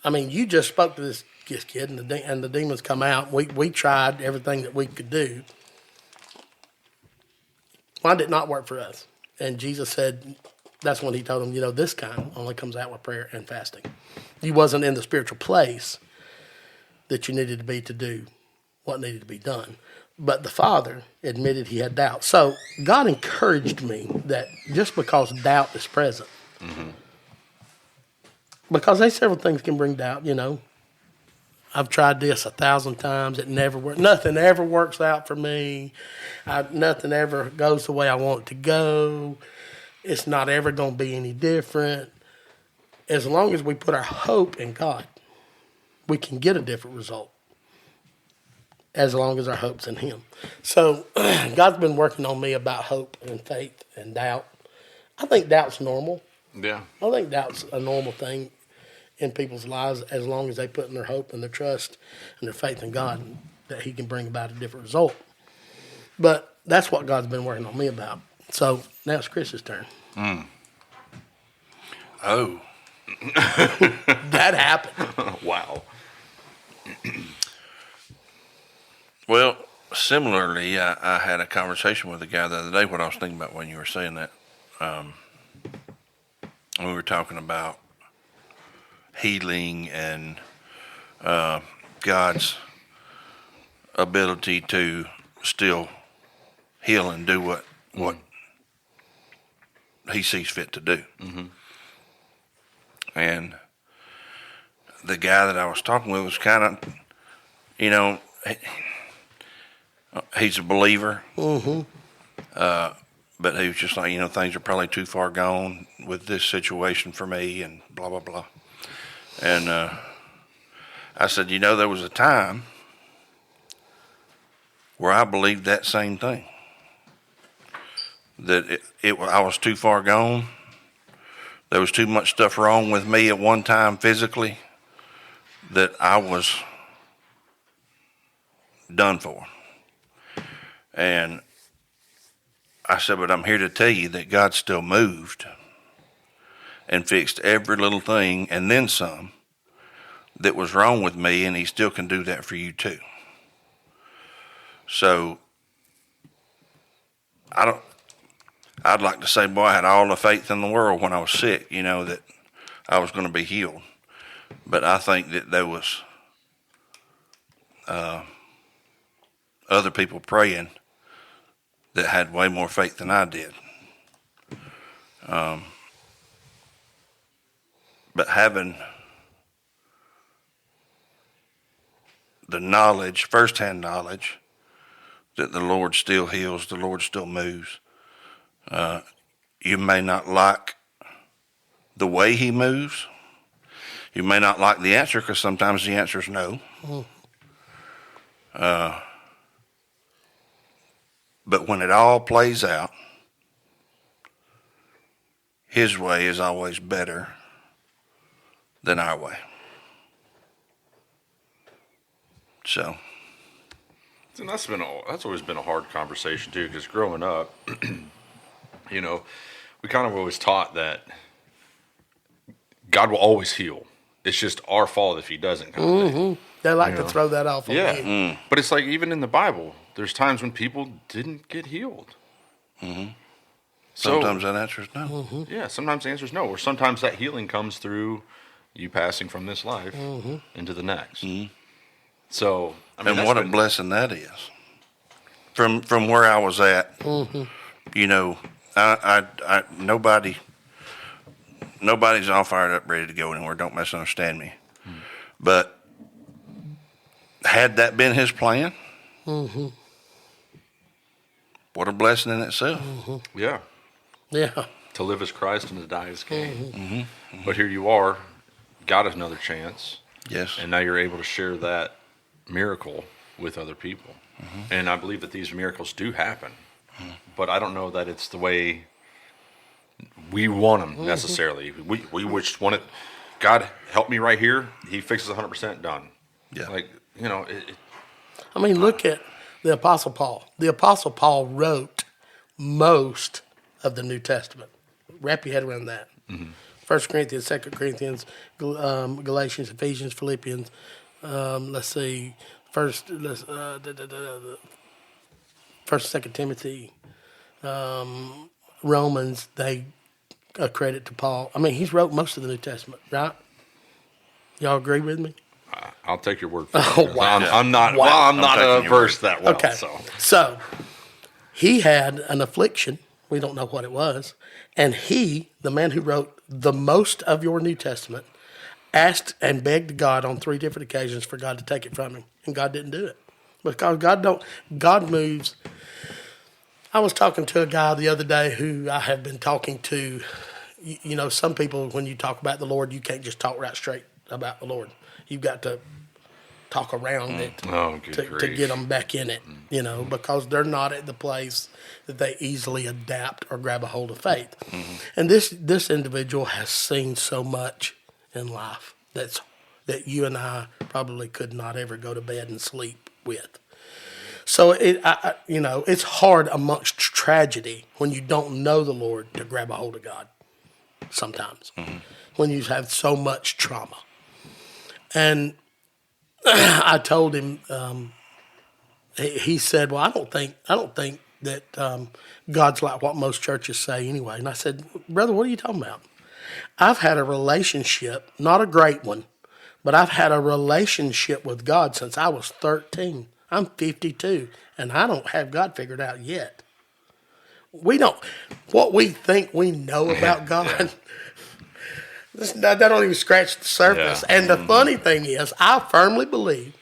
you just spoke to this kid and the demons come out. We tried everything that we could do. Why did it not work for us? And Jesus said, that's when he told them, this kind only comes out with prayer and fasting. You wasn't in the spiritual place that you needed to be to do what needed to be done. But the father admitted he had doubt. So God encouraged me that just because doubt is present, mm-hmm. because there's several things can bring doubt, I've tried this 1,000 times. It never works. Nothing ever works out for me. Nothing ever goes the way I want it to go. It's not ever going to be any different. As long as we put our hope in God, we can get a different result. As long as our hope's in him. So God's been working on me about hope and faith and doubt. I think doubt's normal. Yeah. I think doubt's a normal thing in people's lives as long as they put in their hope and their trust and their faith in God that he can bring about a different result. But that's what God's been working on me about. So now it's Chris's turn. Mm. Oh. That happened. Wow. Well, similarly, I had a conversation with a guy the other day, what I was thinking about when you were saying that. we were talking about healing and God's ability to still heal and do what He sees fit to do. And the guy that I was talking with was kind of, he's a believer. But he was just like, things are probably too far gone with this situation for me and blah, blah, blah. And I said, there was a time where I believed that same thing. That I was too far gone. There was too much stuff wrong with me at one time physically that I was done for. And I said, but I'm here to tell you that God still moved and fixed every little thing and then some that was wrong with me, and He still can do that for you too. So I'd like to say, boy, I had all the faith in the world when I was sick, that I was going to be healed. But I think that there was other people praying that had way more faith than I did. But having the knowledge, firsthand knowledge, that the Lord still heals, the Lord still moves. You may not like the way He moves. You may not like the answer, because sometimes the answer is no. But when it all plays out, His way is always better than our way. So. And that's always been a hard conversation too, because growing up, we kind of always taught that God will always heal. It's just our fault if He doesn't. Kind of thing. They like to throw that off on you. But it's like, even in the Bible, there's times when people didn't get healed. Sometimes that answer is no. Yeah, sometimes the answer is no, or sometimes that healing comes through you passing from this life into the next. So, and what a blessing that is. From where I was at, I nobody's all fired up, ready to go anywhere. Don't misunderstand me. But had that been His plan, what a blessing in itself. Yeah. Yeah. To live as Christ and to die as King. But here you are, got another chance. Yes. And now you're able to share that miracle with other people. And I believe that these miracles do happen. But I don't know that it's the way we want them necessarily. We just want it. God, help me right here. He fixes 100%, done. Yeah. Look at the Apostle Paul. The Apostle Paul wrote most of the New Testament. Wrap your head around that. 1 Corinthians, 2 Corinthians, Galatians, Ephesians, Philippians. Let's see. First, 2 Timothy, Romans. They credit to Paul. He's wrote most of the New Testament, right? Y'all agree with me? I'll take your word for it. Oh, wow. I'm not versed that well. Okay. So he had an affliction. We don't know what it was. And he, the man who wrote the most of your New Testament, asked and begged God on 3 different occasions for God to take it from him. And God didn't do it. Because God moves. I was talking to a guy the other day who I have been talking to. Some people, when you talk about the Lord, you can't just talk right straight about the Lord. You've got to talk around it to get them back in it, because they're not at the place that they easily adapt or grab a hold of faith. And this individual has seen so much in life that you and I probably could not ever go to bed and sleep with. So it's hard amongst tragedy when you don't know the Lord to grab a hold of God. Sometimes, when you have so much trauma, and I told him, he said, "Well, I don't think that God's like what most churches say anyway." And I said, "Brother, what are you talking about?" I've had a relationship, not a great one, but I've had a relationship with God since I was 13. I'm 52, and I don't have God figured out yet. We don't, what we think we know about God, that don't even scratch the surface. Yeah. And the funny thing is, I firmly believe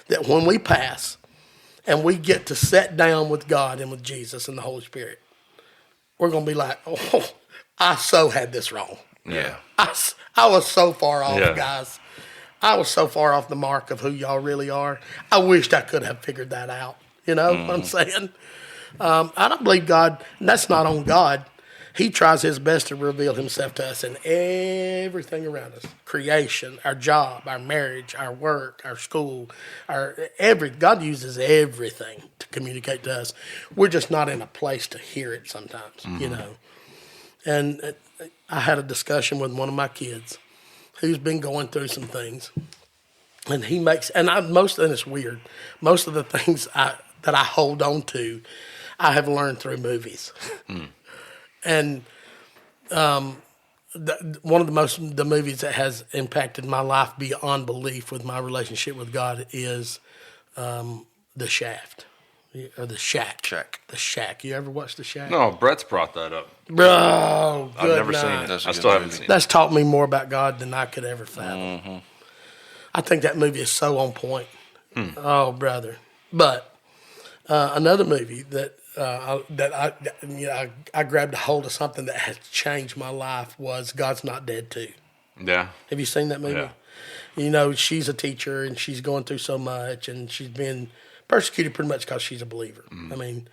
that when we pass and we get to sit down with God and with Jesus and the Holy Spirit, we're going to be like, oh, I so had this wrong. Yeah. I was so far off, Yeah. guys. I was so far off the mark of who y'all really are. I wished I could have figured that out. You know what I'm saying? I don't believe God, and that's not on God. He tries his best to reveal himself to us in everything around us. Creation, our job, our marriage, our work, our school, God uses everything to communicate to us. We're just not in a place to hear it sometimes, you know. And I had a discussion with one of my kids who's been going through some things. And he makes, and it's weird, most of the things that I hold on to, I have learned through movies. And one of the movies that has impacted my life beyond belief with my relationship with God is The Shaft. Or The Shack. The Shack. You ever watched The Shack? No, Brett's brought that up. Bro, I've never seen it. That's a I good still haven't movie. seen it. That's taught me more about God than I could ever fathom. I think that movie is so on point. Oh, brother. But another movie that I grabbed a hold of something that has changed my life was God's Not Dead Too. Yeah. Have you seen that movie? Yeah. You know, she's a teacher and she's going through so much and she's been persecuted pretty much because she's a believer. I mean,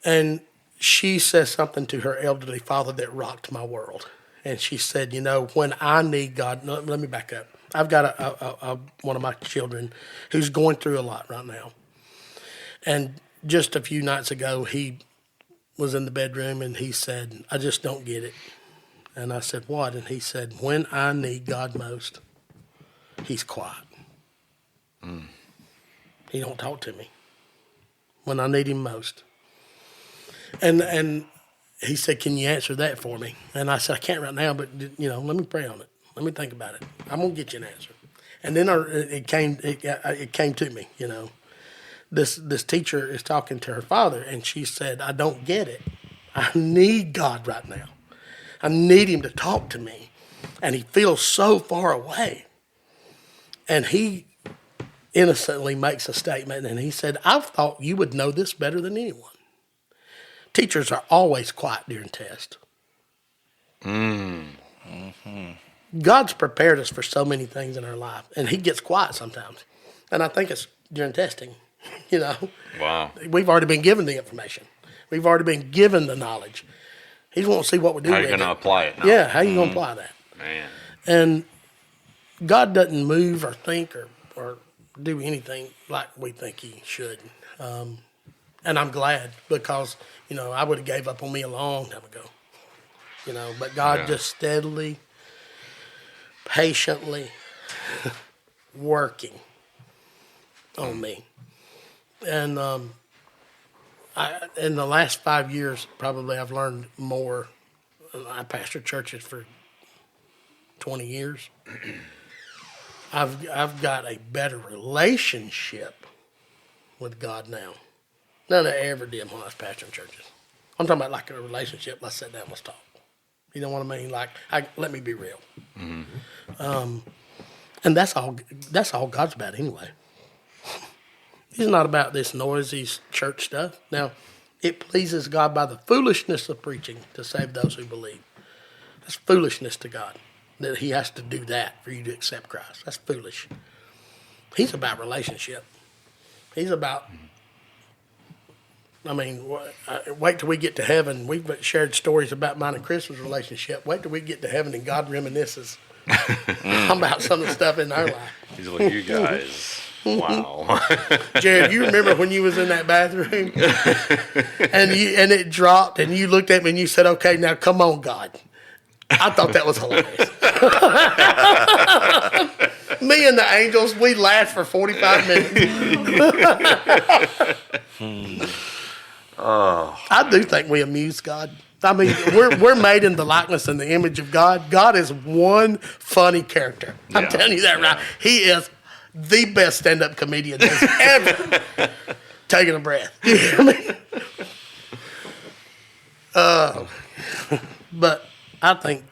and she says something to her elderly father that rocked my world. And she said, you know, when I need God, no, let me back up. I've got one of my children who's going through a lot right now. And just a few nights ago, he was in the bedroom and he said, I just don't get it. And I said, what? And he said, when I need God most, he's quiet. He don't talk to me when I need him most. And he said, can you answer that for me? And I said, I can't right now, but, you know, let me pray on it. Let me think about it. I'm going to get you an answer. And then it came to me, you know. This teacher is talking to her father, and she said, I don't get it. I need God right now. I need him to talk to me. And he feels so far away. And he innocently makes a statement, and he said, I've thought you would know this better than anyone. Teachers are always quiet during tests. God's prepared us for so many things in our life, and he gets quiet sometimes. And I think it's during testing, you know. Wow. We've already been given the information. We've already been given the knowledge. He wants to see what we do How are with you going to it. apply it now? Yeah, how you going to apply that? Man. And God doesn't move or think or do anything like we think he should. And I'm glad because, you know, I would have gave up on me a long time ago. You know, but God just steadily, patiently working on me. And in the last 5 years, probably I've learned more. I pastored churches for 20 years. I've got a better relationship with God now than I ever did when I was pastoring churches. I'm talking about like a relationship. Let's sit down, let's talk. You know what I mean? Like, let me be real. And that's all God's about anyway. He's not about this noisy church stuff. Now, it pleases God by the foolishness of preaching to save those who believe. That's foolishness to God, that he has to do that for you to accept Christ. That's foolish. He's about relationship. He's about, I mean, wait till we get to heaven. We've shared stories about mine and Chris's relationship. Wait till we get to heaven and God reminisces about some of the stuff in our life. He's like, you guys. Wow. Jared, you remember when you was in that bathroom and it dropped and you looked at me and you said, okay, now come on, God. I thought that was hilarious. Me and the angels, we laughed for 45 minutes. I do think we amuse God. I mean, we're made in the likeness and the image of God. God is one funny character. I'm Yeah, telling you that right. He is the best stand-up comedian that's ever taken a breath. You hear me? But I think,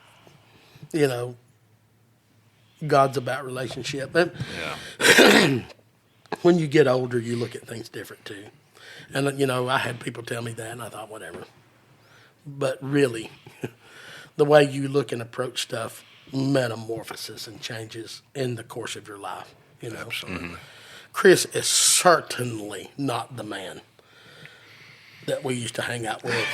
God's about relationship. And when you get older, you look at things different too. And, I had people tell me that, and I thought, whatever. But really, the way you look and approach stuff metamorphoses and changes in the course of your life. Absolutely. Chris is certainly not the man that we used to hang out with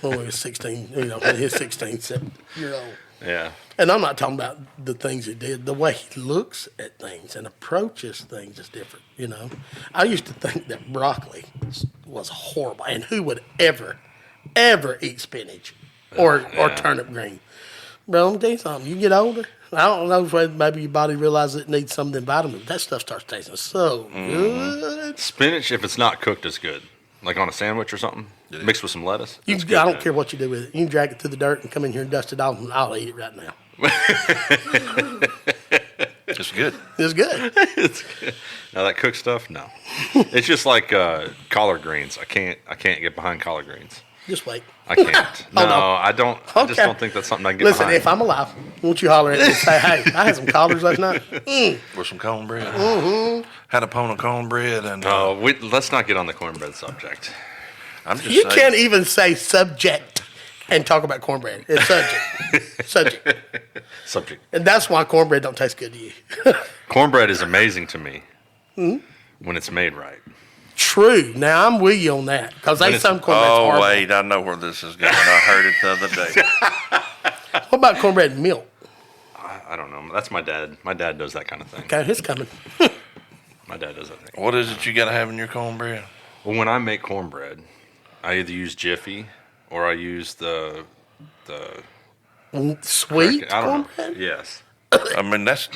when we was 16, when he was 16, 17-year-old. Yeah. And I'm not talking about the things he did. The way he looks at things and approaches things is different, I used to think that broccoli was horrible. And who would ever eat spinach or turnip green? Bro, let me tell you something. You get older, I don't know if maybe your body realizes it needs some of them vitamins. That stuff starts tasting so good. Spinach, if it's not cooked, is good. Like on a sandwich or something, mixed with some lettuce. I That's good, don't man. care what you do with it. You can drag it through the dirt and come in here and dust it off, and I'll eat it right now. It's good. It's good. It's good. Now that cooked stuff, no. It's just like collard greens. I can't get behind collard greens. Just wait. I can't. No, I don't. I just Okay. don't think that's something I can get Listen, behind. if I'm alive, won't you holler at me and say, hey, I had some collards last night? With some cornbread. Mm-hmm. Had a pound of cornbread and No, let's not get on the cornbread subject. I'm just You saying. can't even say subject and talk about cornbread. It's subject. Subject. Subject. And that's why cornbread don't taste good to you. Cornbread is amazing to me when it's made right. True. Now, I'm with you on that. Because they some cornbread's Oh, horrible. wait, I know where this is going. I heard it the other day. What about cornbread and milk? I don't know. That's my dad. My dad does that kind of thing. Okay, it's coming. My dad does that thing. What is it you got to have in your cornbread? Well, when I make cornbread, I either use Jiffy or I use the Sweet I don't cornbread? know. Yes. I mean, that's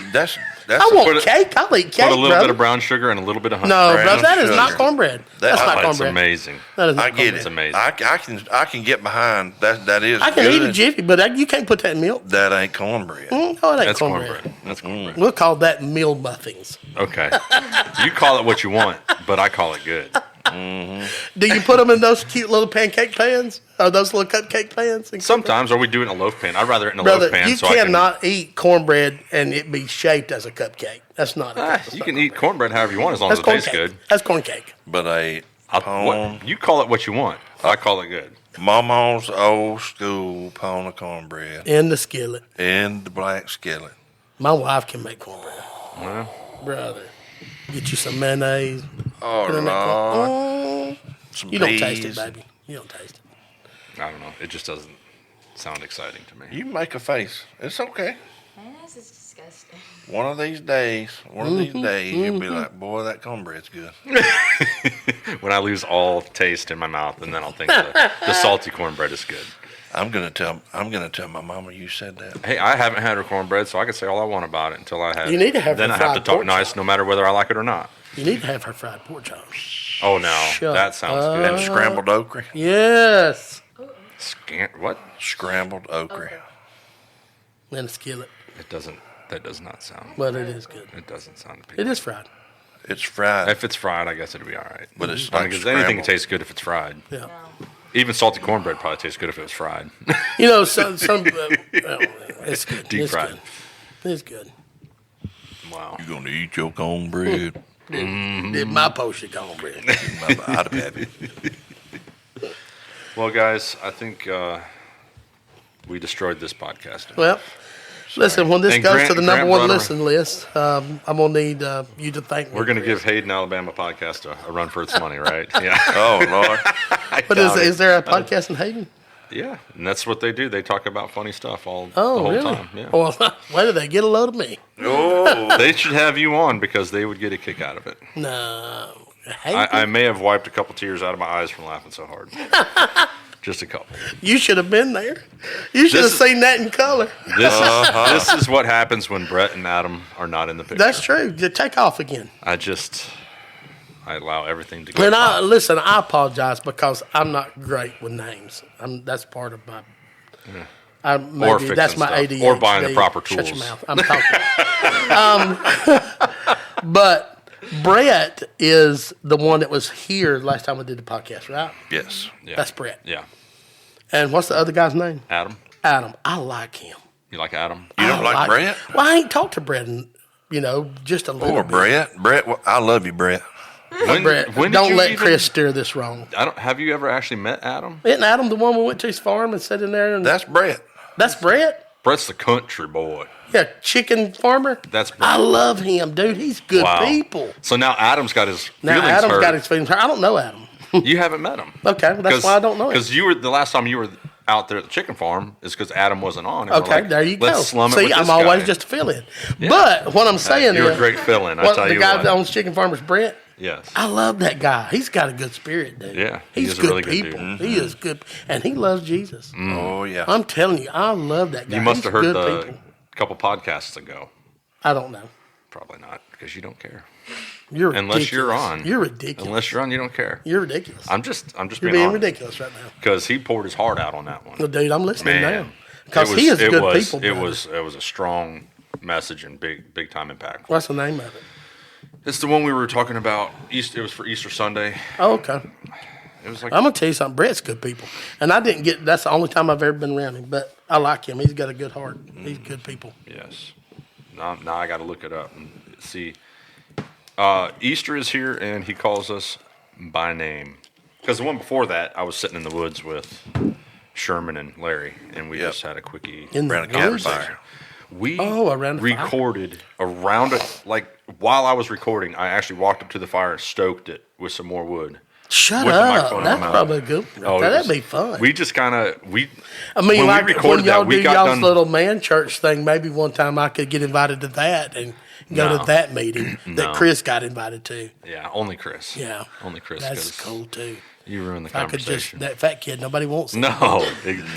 I want Put it- cake. I'll eat cake, Put a little brother. bit of brown sugar and a little bit of honey. No, brown bro, that is not sugar. cornbread. That's not It's cornbread. amazing. That is not I get cornbread. it. It's amazing. I can get behind that. That is. I can good. eat a Jiffy, but you can't put that in milk. That ain't cornbread. No, it ain't That's cornbread. cornbread. That's cornbread. We'll call that meal muffins. Okay. You call it what you want, but I call it good. Do you put them in those cute little pancake pans or those little cupcake pans? Sometimes, or we do it in a loaf pan. I'd rather it in a Brother, loaf pan. you so cannot eat cornbread and it be shaped as a cupcake. That's not. You can eat cornbread however you want as long That's as it corn tastes cake. good. That's corn cake. But a pound, You call it what you want. I call it good. Mama's old school pound of cornbread In the skillet. in the black skillet. My wife can make cornbread. Well, Brother, get you some mayonnaise. Oh, Put it in that Lord. corn- Some You don't peas. taste it, baby. You don't taste it. I don't know. It just doesn't sound exciting to me. You make a face. It's okay. Mayonnaise is disgusting. One of these days, you'll be like, boy, that cornbread's good. When I lose all taste in my mouth, and then I'll think the salty cornbread is good. I'm gonna tell my mama you said that. Hey, I haven't had her cornbread, so I can say all I want about it until I have. You need to have Then her I have to fried talk pork nice, chop. no matter whether I like it or not. You need to have her fried pork chops. Oh no, Shut that sounds And good. scrambled okra. Yes. What? Scrambled okra. In a skillet. It doesn't. That does not sound. But it is good. It doesn't sound It appealing. is fried. It's fried, If it's fried, I guess it'd be all right. but it's I like mean, 'cause anything scrambled. tastes good if it's fried. Yeah. No. Even salty cornbread probably tastes good if it was fried. You know, it's good. Deep it's fried. Good. It's good. Wow. You gonna eat your cornbread? Did my poached cornbread. I'd have it. Well, guys, I think we destroyed this podcast. Well, listen, when this And goes to the number Grant one brought her- listen list, I'm going to need you to thank me. We're going to give Hayden Alabama podcast a run for its money, right? Yeah. Oh Lord. But is there a podcast in Hayden? Yeah. And that's what they do. They talk about funny stuff all the Oh, whole really? time. Yeah. Well, why did they get a load of me? Oh. They should have you on because they would get a kick out of it. No. Hayden? I may have wiped a couple tears out of my eyes from laughing so hard. Just a couple. You should have been there. You should have This- seen that in color. This is what happens when Brett and Adam are not in the picture. That's true. Just take off again. I I allow everything to go. And I apologize because I'm not great with names. That's part of my. Or fixing that's my stuff. ADHD. Or buying the proper Shut tools. your mouth. I'm talking. But Brett is the one that was here last time we did the podcast, right? Yes. Yeah. That's Brett. Yeah. And what's the other guy's name? Adam. Adam. I like him. You like Adam? You don't like Brett? Well, I ain't talked to Brett in, just a little Poor bit. Brett. Brett, I love you, Brett. Brett, when did don't you let even- Chris steer this wrong. Have you ever actually met Adam? Isn't Adam the one we went to his farm and sat in there? And That's Brett. that's Brett? Brett's the country boy. Yeah, chicken farmer. That's Brett. I love him, dude. He's good people. So now Adam's got his Now feelings Adam's hurt. got his feelings hurt. I don't know Adam. You haven't met him. Okay, well, that's why I don't know him. Because the last time you were out there at the chicken farm is because Adam wasn't on. And we're Okay, like, there you go. Let's slum it See, with I'm this always guy. just a fill-in. But what I'm saying you're is, a great fill-in. I what, tell the you guy what. that owns chicken farmers, Brett. Yes. I love that guy. He's got a good spirit, dude. Yeah, he he's is a good really good people. dude. Mm-hmm. He is good, and he loves Jesus. Oh, yeah. I'm telling you, I love that guy. You must He's have heard good the people. couple podcasts ago. I don't know. Probably not, because you don't care. You're Unless you're ridiculous. on. You're ridiculous. Unless you're on, you don't care. You're ridiculous. I'm just You're being being honest. ridiculous right now. Because he poured his heart out on that one. Well, dude, I'm listening Man, now because he is good people. It brother. was a strong message and big time impact. What's the name of it? It's the one we were talking about. It was for Easter Sunday. Oh, okay. It was like I'm gonna tell you something. Brett's good people, and I didn't get. That's the only time I've ever been around him. But I like him. He's got a good heart. He's good people. yes. Now I got to look it up and see. Easter is here, and he calls us by name. Because the one before that, I was sitting in the woods with Sherman and Larry, and we Yep. just had a quickie. In the Around a woods? campfire. We around the fire? recorded around it. Like while I was recording, I actually walked up to the fire and stoked it with some more wood. Shut With the up. microphone in That's my mouth. probably good. Oh, it That'd was- be fun. We just kind of I mean, when like we recorded when y'all that, we do got y'all's done. little man church thing, maybe one time I could get invited to that and go No. to that meeting No. that Chris got invited to. Yeah, only Chris. Yeah, only Chris. That's 'cause cool too. You ruined the I could conversation. just that fat kid. Nobody wants him. No,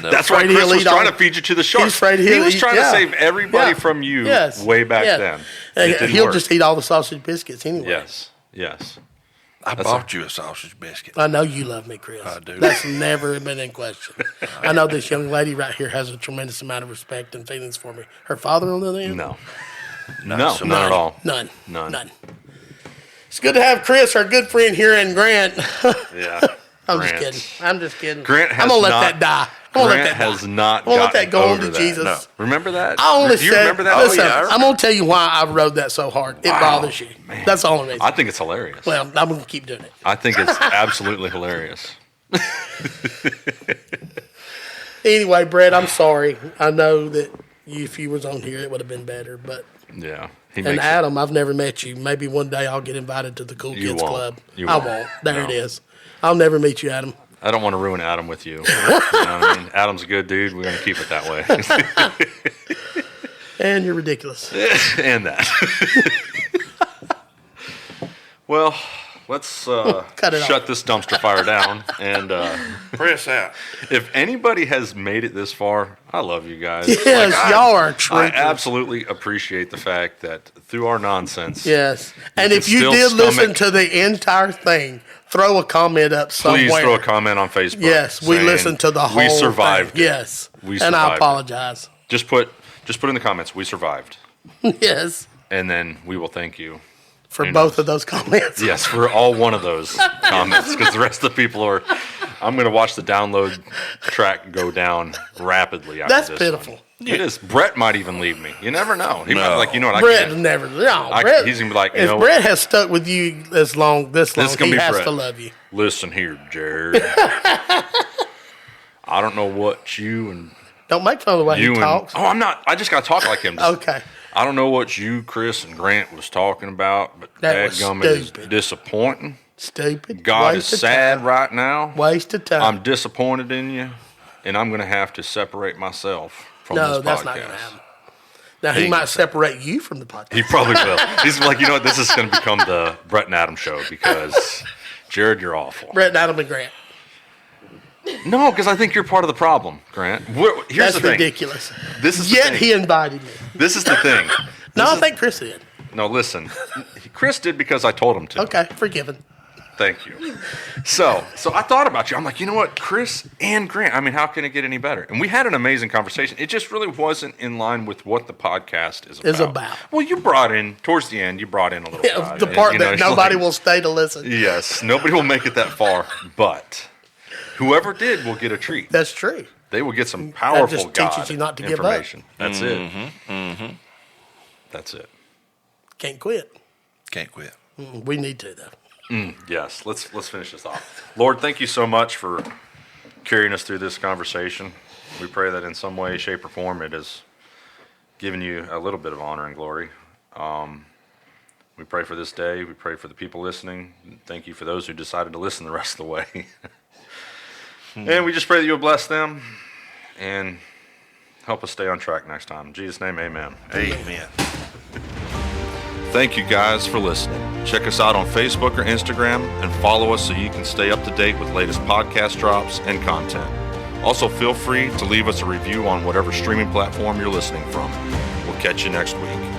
that's why Afraid Chris he'll was eat trying all- to feed you to the sharks. He's afraid He he'll was eat- trying yeah. to save everybody Yeah. from you Yes. way back Yeah. then. And It didn't he'll work. just eat all the sausage biscuits anyway. Yes, yes. I bought you a sausage biscuit. I know you love me, Chris. I do. That's never been in question. I know this young lady right here has a tremendous amount of respect and feelings for me. Her father on the other end? No, so not at all. None. None. It's good to have Chris, our good friend here, and Grant. Yeah, I'm Grant. just kidding. I'm just kidding. Grant has I'm gonna let not- that die. I'm gonna Grant let that has die. not. I'm gonna let that gotten go on over to that. Jesus. No. Remember that? I only Do you said, remember that? listen, Oh, yeah, I I'm gonna tell you why I rode that so hard. It bothers you. man. That's the only reason. I think it's hilarious. Well, I'm gonna keep doing it. I think it's absolutely hilarious. Anyway, Brett, I'm sorry. I know that if you was on here, it would have been better. But Yeah, he and makes it. Adam, I've never met you. Maybe one day I'll get invited to the Cool You Kids won't. Club. You I won't. won't. There No. it is. I'll never meet you, Adam. I don't want to ruin Adam with you. You know what I mean? Adam's a good dude. We're going to keep it that way. And you're ridiculous. And that. Well, let's Cut it shut off. this dumpster fire down. And Press out. if anybody has made it this far, I love you guys. Yes, y'all are I troopers. absolutely appreciate the fact that through our nonsense, Yes. And can if you still did listen stomach- to the entire thing, throw a comment up somewhere. please throw a comment on Facebook. Yes, we saying, listened to the whole We survived. thing. it. Yes. We And I survived it. apologize. Just put in the comments, we survived. Yes. And then we will thank you. For Who both knows? of those comments. Yes, for all one of those comments, because the rest of the people are. I'm going to watch the download track go down rapidly after That's this pitiful. one. It is. Brett might even leave me. You never know. He might No. be like, you know what? I Brett can't. never. No, Brett, he's gonna be like, you if know, Brett has stuck with you this long, This is gonna he be has Brett. to love you. Listen here, Jared. I don't know what you and Don't make fun of the way you he and talks. oh, I'm not. I just got to talk like him. Just- Okay. I don't know what you, Chris, and Grant was talking about, but That was dadgummit is stupid. disappointing. Stupid. God Waste is of sad time. right now. Waste of time. I'm disappointed in you, and I'm going to have to separate myself from no, this that's podcast. not going to happen. Now, he might separate you from the podcast. He probably will. He's like, you know what? This is going to become the Brett and Adam show because, Jared, you're awful. Brett, Adam, and Grant. No, because I think you're part of the problem, Grant. Here's That's the thing. ridiculous. This is the Yet thing. he invited me. This is the thing. No, I think Chris did. No, listen. Chris did because I told him to. Okay, forgiven. Thank you. So I thought about you. I'm like, you know what, Chris and Grant. I mean, how can it get any better? And we had an amazing conversation. It just really wasn't in line with what the podcast is about. Well, you brought in towards the end. You brought in a little The part that nobody will stay to listen. Yes, nobody will make it that far, but whoever did will get a treat. That's true. They will get some powerful just God teaches you not to give up. information. That's it. That's it. Can't quit. Can't quit. We need to, though. Yes, let's finish this off. Lord, thank you so much for carrying us through this conversation. We pray that in some way, shape, or form it has given you a little bit of honor and glory. We pray for this day. We pray for the people listening. Thank you for those who decided to listen the rest of the way. And we just pray that you'll bless them and help us stay on track next time. In Jesus' name, amen. Amen. Thank you guys for listening. Check us out on Facebook or Instagram and follow us so you can stay up to date with latest podcast drops and content. Also, feel free to leave us a review on whatever streaming platform you're listening from. We'll catch you next week.